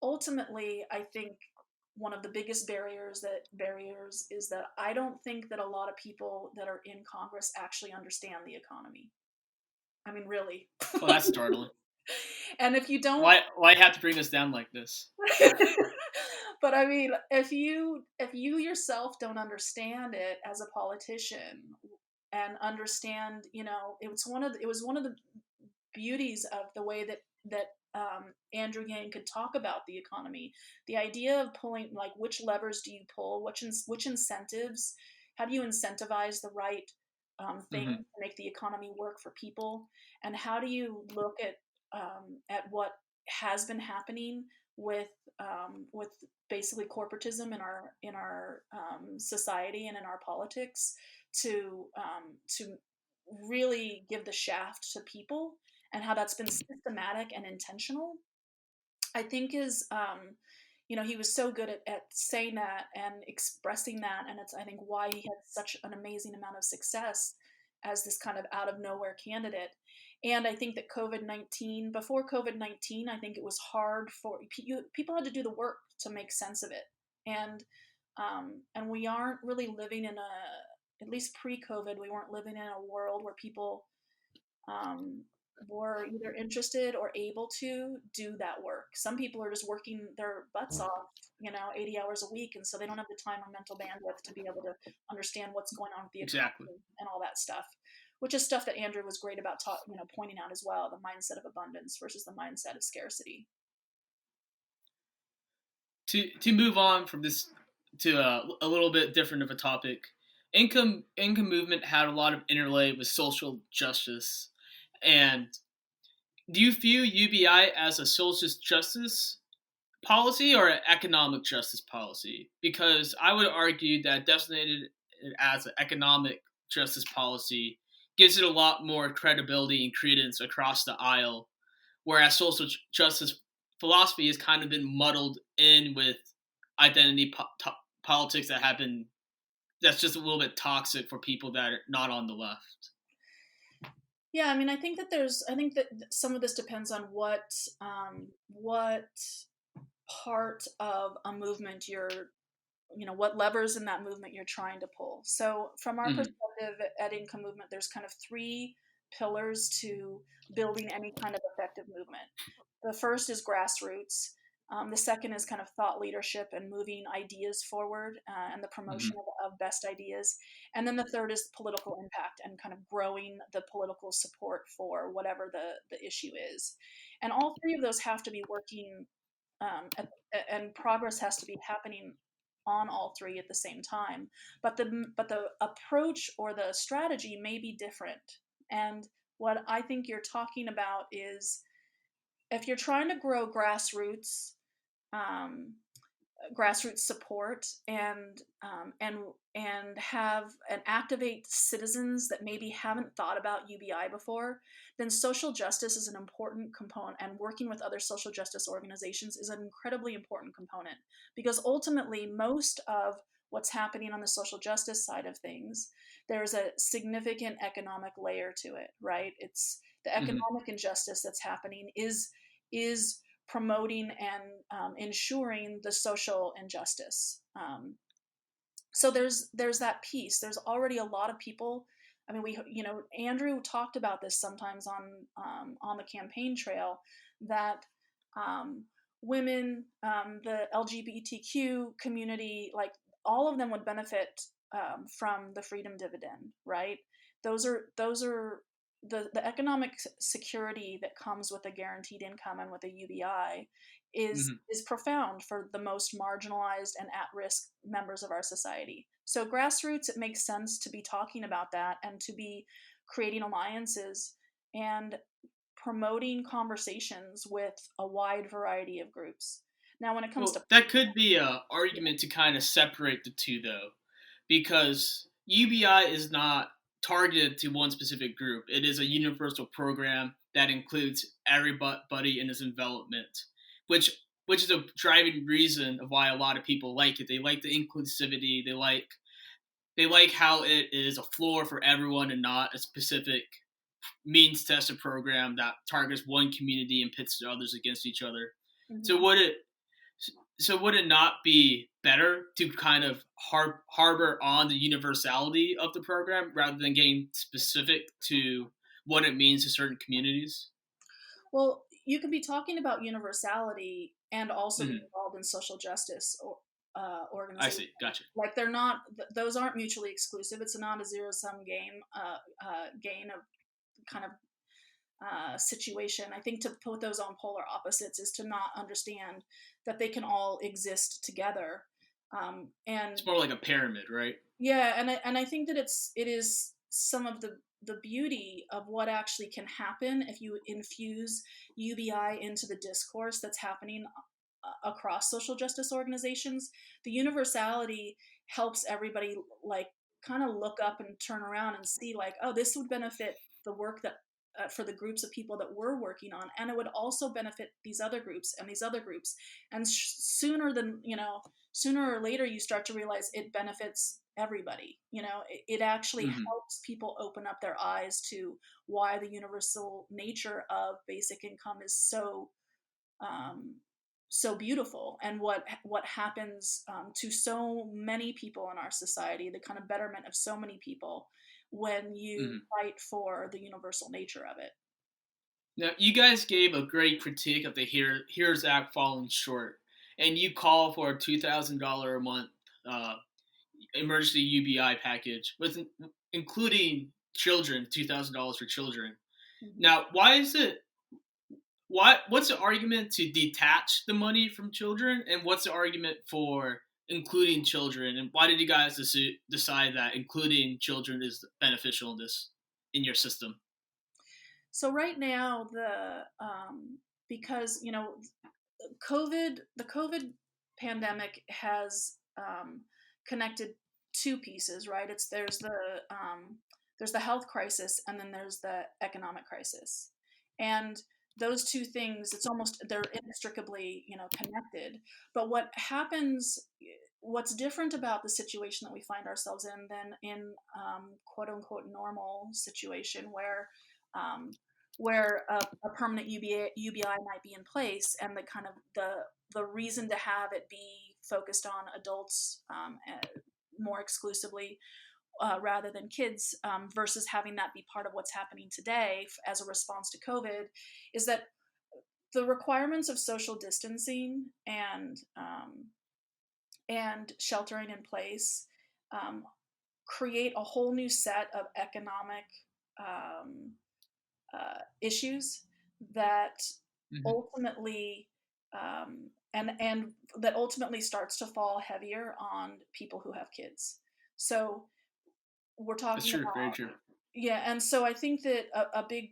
ultimately, I think one of the biggest barriers is that I don't think that a lot of people that are in Congress actually understand the economy. I mean, really. Well, that's startling. And if you don't, Why have to bring us down like this? but I mean, if you yourself don't understand it as a politician and understand, it was one of the beauties of the way that Andrew Yang could talk about the economy. The idea of pulling, like, which levers do you pull, which incentives, how do you incentivize the right things Mm-hmm. to make the economy work for people, and how do you look at what has been happening with basically corporatism in our society and in our politics to really give the shaft to people, and how that's been systematic and intentional, I think is he was so good at saying that and expressing that, and it's, I think, why he had such an amazing amount of success as this kind of out of nowhere candidate. And I think that before COVID-19, I think it was hard for people had to do the work to make sense of it, and we aren't really living in at least pre-COVID, we weren't living in a world where people were either interested or able to do that work. Some people are just working their butts off, 80 hours a week, and so they don't have the time or mental bandwidth to be able to understand what's going on with the Exactly. economy and all that stuff, which is stuff that Andrew was great about pointing out as well, the mindset of abundance versus the mindset of scarcity. To move on from this to a little bit different of a topic, income movement had a lot of interlay with social justice. And do you view UBI as a social justice policy or an economic justice policy? Because I would argue that designated it as an economic justice policy gives it a lot more credibility and credence across the aisle, whereas social justice philosophy has kind of been muddled in with identity politics that's just a little bit toxic for people that are not on the left. Yeah, I mean, I think that some of this depends on what part of a movement what levers in that movement you're trying to pull. So from our Mm-hmm. perspective at Income Movement, there's kind of three pillars to building any kind of effective movement. The first is grassroots. The second is kind of thought leadership and moving ideas forward and the promotion Mm-hmm. of best ideas. And then the third is political impact and kind of growing the political support for whatever the issue is. And all three of those have to be working, at, and progress has to be happening on all three at the same time. But the approach or the strategy may be different. And what I think you're talking about is if you're trying to grow um, grassroots support and have and activate citizens that maybe haven't thought about UBI before, then social justice is an important component, and working with other social justice organizations is an incredibly important component because ultimately most of what's happening on the social justice side of things, there's a significant economic layer to it, right? It's the Mm-hmm. economic injustice that's happening is promoting and ensuring the social injustice. So there's that piece. There's already a lot of people. I mean, Andrew talked about this sometimes on the campaign trail that women, the LGBTQ community, like all of them would benefit from the freedom dividend, right? Those are the economic security that comes with a guaranteed income and with a UBI is Mm-hmm. is profound for the most marginalized and at-risk members of our society. So grassroots, it makes sense to be talking about that and to be creating alliances and promoting conversations with a wide variety of groups. Now, when it comes to Well, that could be a argument to kind of separate the two, though, because UBI is not targeted to one specific group. It is a universal program that includes everybody in its development, which which is a driving reason of why a lot of people like it. They like the inclusivity. They like how it is a floor for everyone and not a specific means tested program that targets one community and pits the others against each other. So Mhm. would it would it not be better to kind of harbor on the universality of the program rather than getting specific to what it means to certain communities? Well, you can be talking about universality and also be Hmm. involved in social justice or I organizations. see. Gotcha. Like they're not; those aren't mutually exclusive. It's not a zero sum game, gain of kind of situation. I think to put those on polar opposites is to not understand that they can all exist together. And It's more like a pyramid, right? yeah, and I think that it is some of the beauty of what actually can happen if you infuse UBI into the discourse that's happening across social justice organizations. The universality helps everybody like kind of look up and turn around and see like, oh, this would benefit the work that for the groups of people that we're working on, and it would also benefit these other groups and these other groups. And sooner or later, you start to realize it benefits everybody. It actually Hmm. helps people open up their eyes to why the universal nature of basic income is um, so beautiful, and what happens to so many people in our society, the kind of betterment of so many people when you Hmm. fight for the universal nature of it. Now, you guys gave a great critique of the Heroes Act falling short, and you call for a $2,000 a month uh, emergency UBI package with including children, $2,000 for children. Mhm. Now, what's the argument to detach the money from children, and what's the argument for including children, and why did you guys decide that including children is beneficial in your system? So right now, because the COVID pandemic has connected two pieces, right? There's the health crisis, and then there's the economic crisis, and those two things, they're inextricably connected. But what's different about the situation that we find ourselves in than in quote unquote normal situation um, where a permanent UBI might be in place, and the kind of the reason to have it be focused on adults more exclusively rather than kids, versus having that be part of what's happening today as a response to COVID, is that the requirements of social distancing and sheltering in place create a whole new set of economic um, issues that Mm-hmm. ultimately and that ultimately starts to fall heavier on people who have kids. So we're That's talking true. Very about, true. yeah, and so I think that a big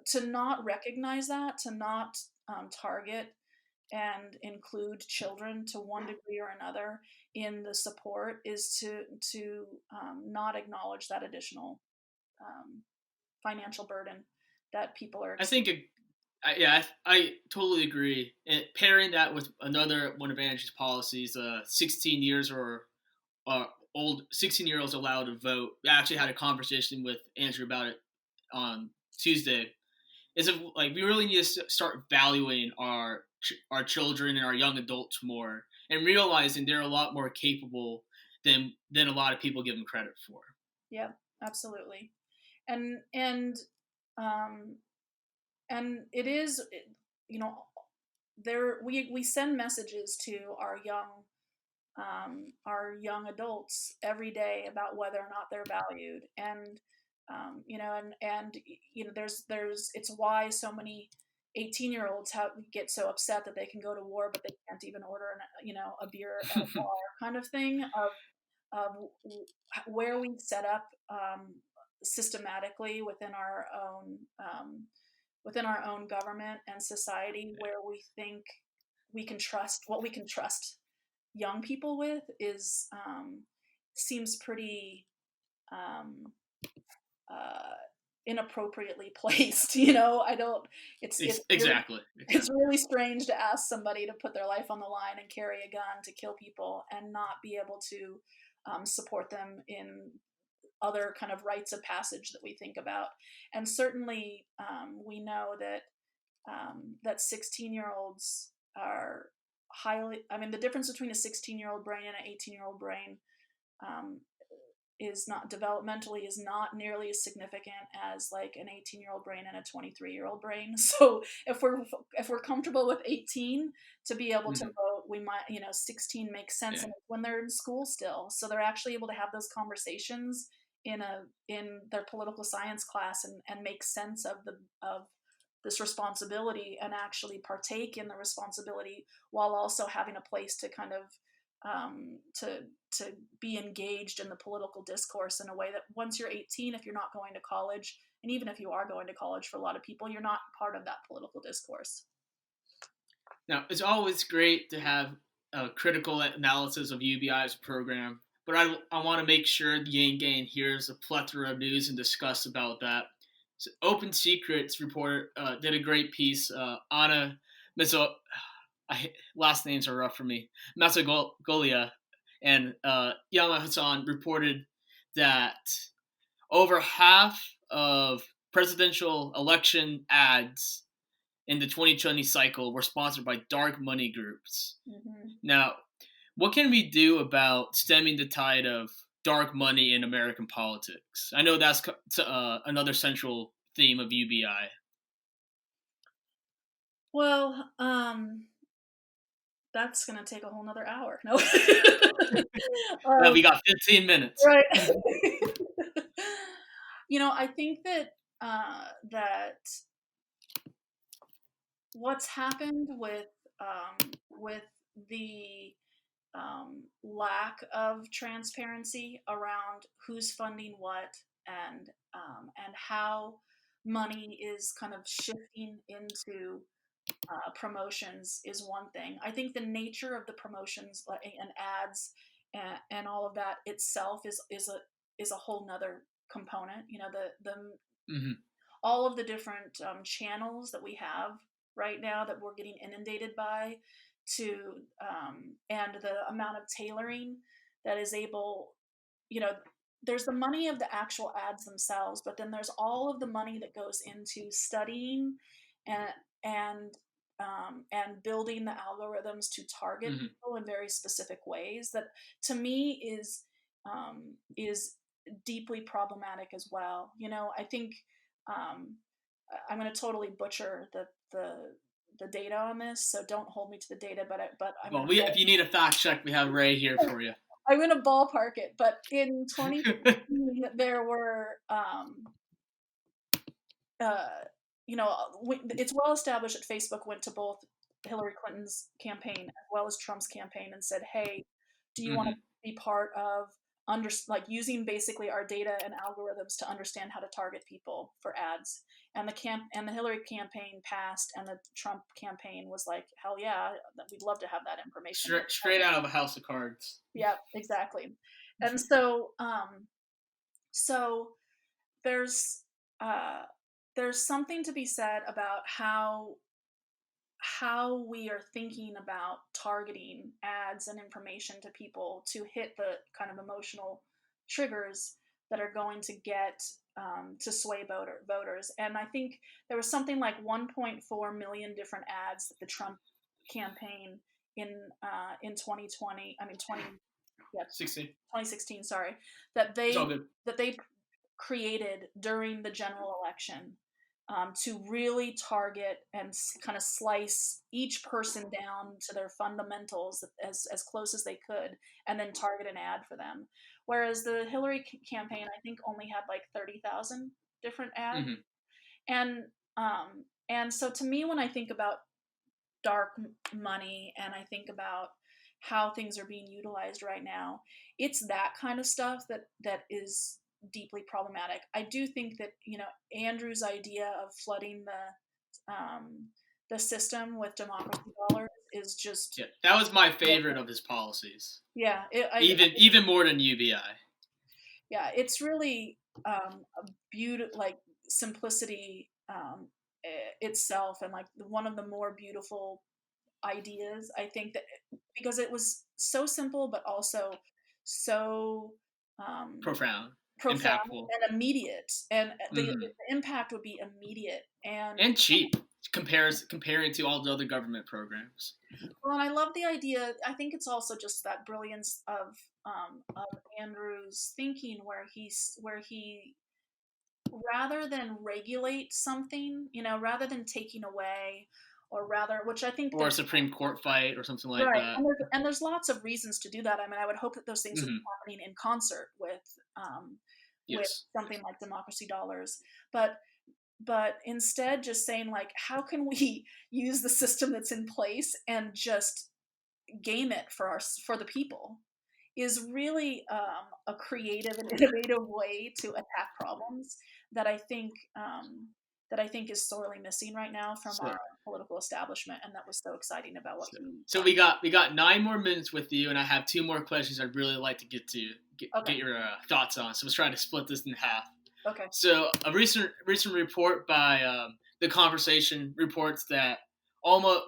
to not recognize that, to not target and include children to one degree or another in the support, is to not acknowledge that additional um, financial burden that people are I experiencing. think, I totally agree. And pairing that with another one of Angie's policies, 16 years or old 16-year-olds allowed to vote. I actually had a conversation with Andrew about it on Tuesday. Is it like we really need to start valuing our children and our young adults more, and realizing they're a lot more capable than a lot of people give them credit for. Yeah, absolutely. And um, and it is, you know, there we send messages to our young adults every day about whether or not they're valued, and there's it's why so many 18-year-olds get so upset that they can go to war but they can't even order a beer at a bar, kind of thing, of where we set up systematically within our own government and society, where we think what we can trust young people with is seems pretty um, uh, inappropriately placed. I don't. Exactly. It's really strange to ask somebody to put their life on the line and carry a gun to kill people and not be able to support them in other kind of rites of passage that we think about. And certainly, we know that 16-year-olds are highly. I mean, the difference between a 16-year-old brain and an 18-year-old brain um, is not developmentally is not nearly as significant as like an 18-year-old brain and a 23-year-old brain. So if we're comfortable with 18 to be able to Mm-hmm. vote, we might, 16 makes sense, Yeah. and when they're in school still, so they're actually able to have those conversations in their political science class, and make sense of this responsibility, and actually partake in the responsibility, while also having a place to kind of to be engaged in the political discourse in a way that once you're 18, if you're not going to college, and even if you are going to college, for a lot of people, you're not part of that political discourse. Now, it's always great to have a critical analysis of UBI's program, but I want to make sure the Yang Gang hears a plethora of news and discuss about that. So Open Secrets report did a great piece. Anna Mezzo, last names are rough for me. Mazzagolia and Yama Hassan reported that over half of presidential election ads in the 2020 cycle were sponsored by dark money groups. Mm-hmm. Now, what can we do about stemming the tide of dark money in American politics? I know that's another central theme of UBI. Well, that's going to take a whole nother hour. No. We got 15 minutes. Right. I think that what's happened with the lack of transparency around who's funding what, and how money is kind of shifting into promotions is one thing. I think the nature of the promotions and ads and all of that itself is a whole nother component. The Mm-hmm. all of the different channels that we have right now that we're getting inundated by, to and the amount of tailoring that is able, you know, there's the money of the actual ads themselves, but then there's all of the money that goes into studying and and and building the algorithms to target Mm-hmm. people in very specific ways that to me is deeply problematic as well. I think um, I'm going to totally butcher the data on this, so don't hold me to the data. But Well, if you need a fact check, we have Ray here for you. I'm going to ballpark it. But in 2015, there were it's well established that Facebook went to both Hillary Clinton's campaign as well as Trump's campaign and said, "Hey, do you want to Mm-hmm. be part of using basically our data and algorithms to understand how to target people for ads?" And the Hillary campaign passed, and the Trump campaign was like, "Hell yeah, we'd love to have that information." Straight out of a house of cards. Yeah, exactly. And so there's uh, there's something to be said about how we are thinking about targeting ads and information to people to hit the kind of emotional triggers that are going to get to sway voters. And I think there was something like 1.4 million different ads that the Trump campaign in 2020, I mean 2016, sorry, that It's all they good. that they created during the general election, to really target and kind of slice each person down to their fundamentals as close as they could, and then target an ad for them. Whereas the Hillary campaign, I think, only had like 30,000 different ads. Mm-hmm. And and so to me, when I think about dark money and I think about how things are being utilized right now, it's that kind of stuff that is deeply problematic. I do think that Andrew's idea of flooding the system with democracy dollars is just Yeah, that was my favorite of his policies. yeah. Even more than UBI. Yeah, it's really a beautiful, like, simplicity itself, and like one of the more beautiful ideas, I think, that because it was so simple but also so um, Profound. profound Impactful. and immediate, and Mm-hmm. the impact would be immediate And cheap comparing to all the other government programs. well, and I love the idea. I think it's also just that brilliance of Andrew's thinking, where he rather than regulate something, rather than taking away, or rather, which I think Or a Supreme Court fight or something like right, that. and there's lots of reasons to do that. I mean, I would hope that those things would Mm-hmm. be happening in concert with Yes. something like democracy dollars, but instead just saying, like, how can we use the system that's in place and just game it for the people, is really a creative and innovative way to attack problems that I think is sorely missing right now from our political establishment, and that was so exciting about what So we got 9 more minutes with you, and I have 2 more questions I'd really like to get your thoughts on. So let's try to split this in half. Okay. So a recent report by The Conversation reports that almost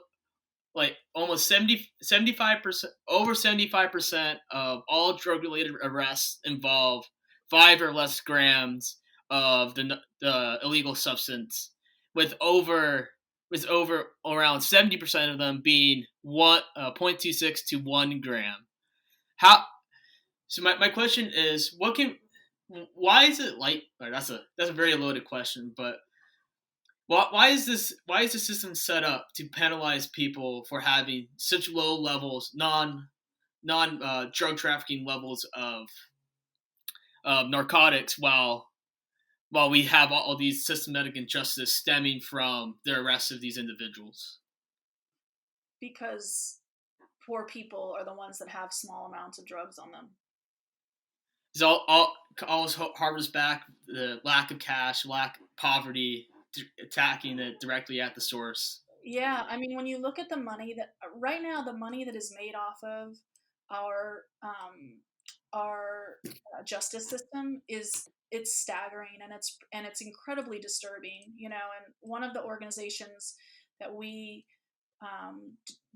75%, over 75% of all drug-related arrests involve 5 or less grams of the illegal substance, with over around 70% of them being 0.26 to 1 gram. How? So my question is, why is it like? That's a very loaded question, but why is the system set up to penalize people for having such low levels, non drug trafficking levels of narcotics, while we have all these systematic injustice stemming from the arrest of these individuals? Because poor people are the ones that have small amounts of drugs on them. It's always harbors back the lack of cash, lack of poverty, attacking it directly at the source. Yeah, I mean, when you look at the money that right now, the money that is made off of our justice system it's staggering, and it's incredibly disturbing. And one of the organizations that we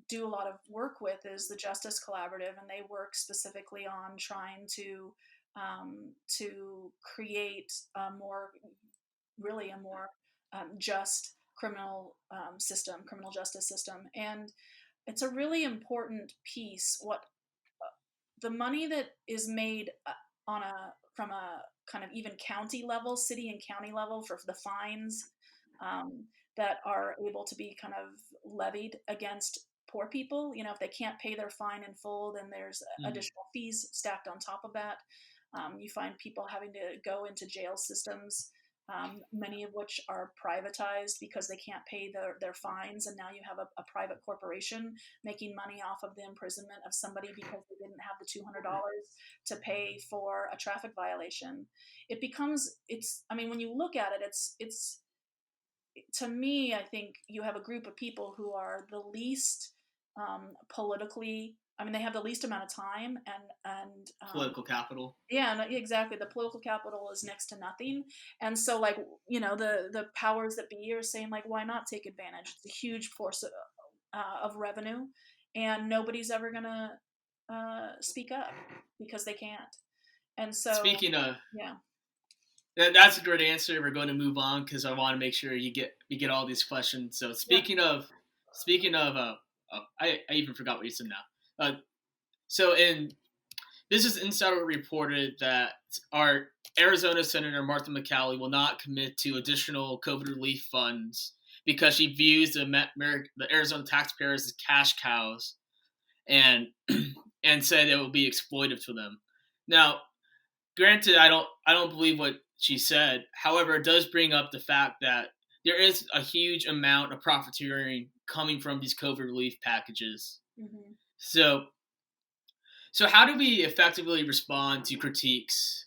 do a lot of work with is the Justice Collaborative, and they work specifically on trying to create a more just criminal justice system. And it's a really important piece. What the money that is made from a kind of even county level, city and county level, for the fines that are able to be kind of levied against poor people. If they can't pay their fine in full, then there's additional fees stacked on top of that. You find people having to go into jail systems, many of which are privatized because they can't pay their fines, and now you have a private corporation making money off of the imprisonment of somebody because they didn't have the $200 to pay for a traffic violation. When you look at it, it's to me, I think you have a group of people who are the least politically. They have the least amount of time and political capital. Yeah, exactly. The political capital is next to nothing, and so the powers that be are saying why not take advantage? It's a huge force of revenue, and nobody's ever gonna speak up because they can't. And so, speaking of, yeah. That's a great answer. We're going to move on because I want to make sure we get all these questions. So speaking of, I even forgot what you said now. Business Insider reported that our Arizona Senator Martha McCalley will not commit to additional COVID relief funds because she views the Arizona taxpayers as cash cows, and said it will be exploitive for them. Now, granted, I don't believe what she said. However, it does bring up the fact that there is a huge amount of profiteering coming from these COVID relief packages. Mm-hmm. So how do we effectively respond to critiques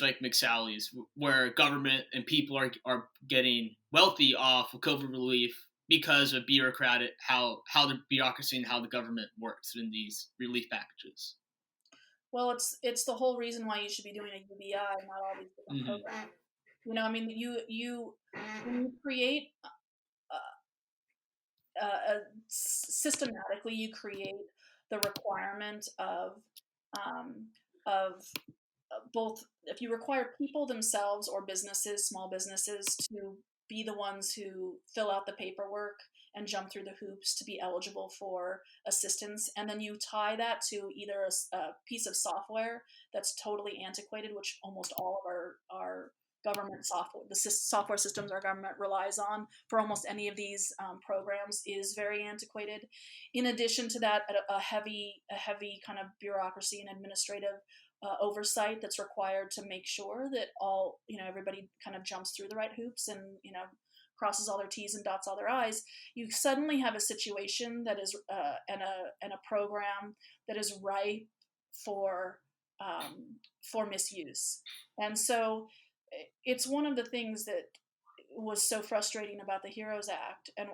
like McSally's, where government and people are getting wealthy off of COVID relief because of how the bureaucracy and how the government works in these relief packages? Well, it's the whole reason why you should be doing a UBI, not all these different programs. You when you create systematically, you create the requirement of both. If you require people themselves or businesses, small businesses, to be the ones who fill out the paperwork and jump through the hoops to be eligible for assistance, and then you tie that to either a piece of software that's totally antiquated, which almost all of our government software, the software systems our government relies on for almost any of these programs, is very antiquated. In addition to that, a heavy kind of bureaucracy and administrative oversight that's required to make sure that everybody kind of jumps through the right hoops and crosses all their T's and dots all their I's. You suddenly have a situation that is and a program that is ripe for misuse. And so it's one of the things that was so frustrating about the HEROES Act, and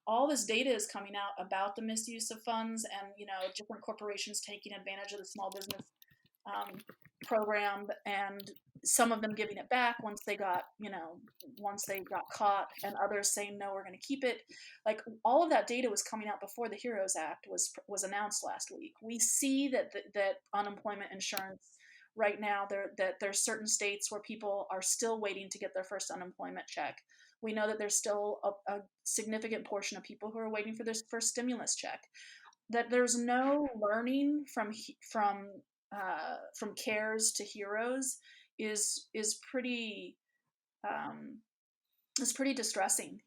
all this data is coming out about the misuse of funds, and different corporations taking advantage of the small business program, and some of them giving it back once they got caught, and others saying no, we're going to keep it. All of that data was coming out before the HEROES Act was announced last week. We see that unemployment insurance right now, there's certain states where people are still waiting to get their first unemployment check. We know that there's still a significant portion of people who are waiting for their first stimulus check. That there's no learning from CARES to HEROES is pretty distressing.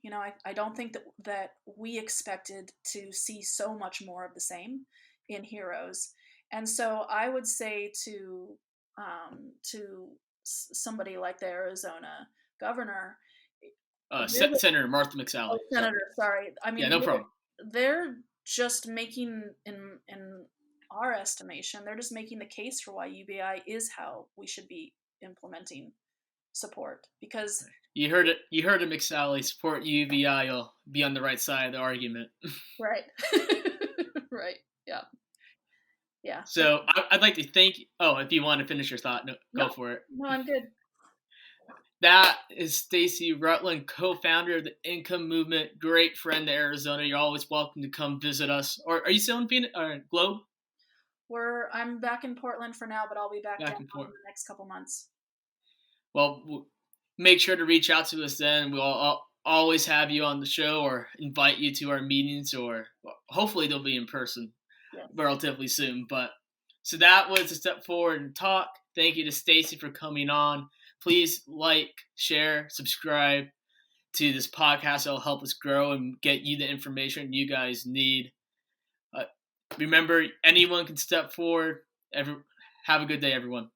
I don't think that we expected to see so much more of the same in HEROES. And so I would say to somebody like the Arizona governor, Senator Martha McSally. Senator, sorry. Yeah, no problem. They're just making, in our estimation, they're just making the case for why UBI is how we should be implementing support. Because you heard it, McSally. Support UBI. You'll be on the right side of the argument. right, right, yeah. Yeah. So I'd like to thank. Oh, if you want to finish your thought, go for it. No, I'm good. That is Stacey Rutland, co-founder of the Income Movement. Great friend to Arizona. You're always welcome to come visit us. Or are you still in Phoenix or Globe? I'm back in Portland for now, but I'll be back down in the next couple months. Well, make sure to reach out to us then. We'll always have you on the show or invite you to our meetings, or hopefully they'll be in person relatively soon. But so that was a step forward and talk. Thank you to Stacey for coming on. Please like, share, subscribe to this podcast. It'll help us grow and get you the information you guys need. Remember, anyone can step forward. Have a good day, everyone.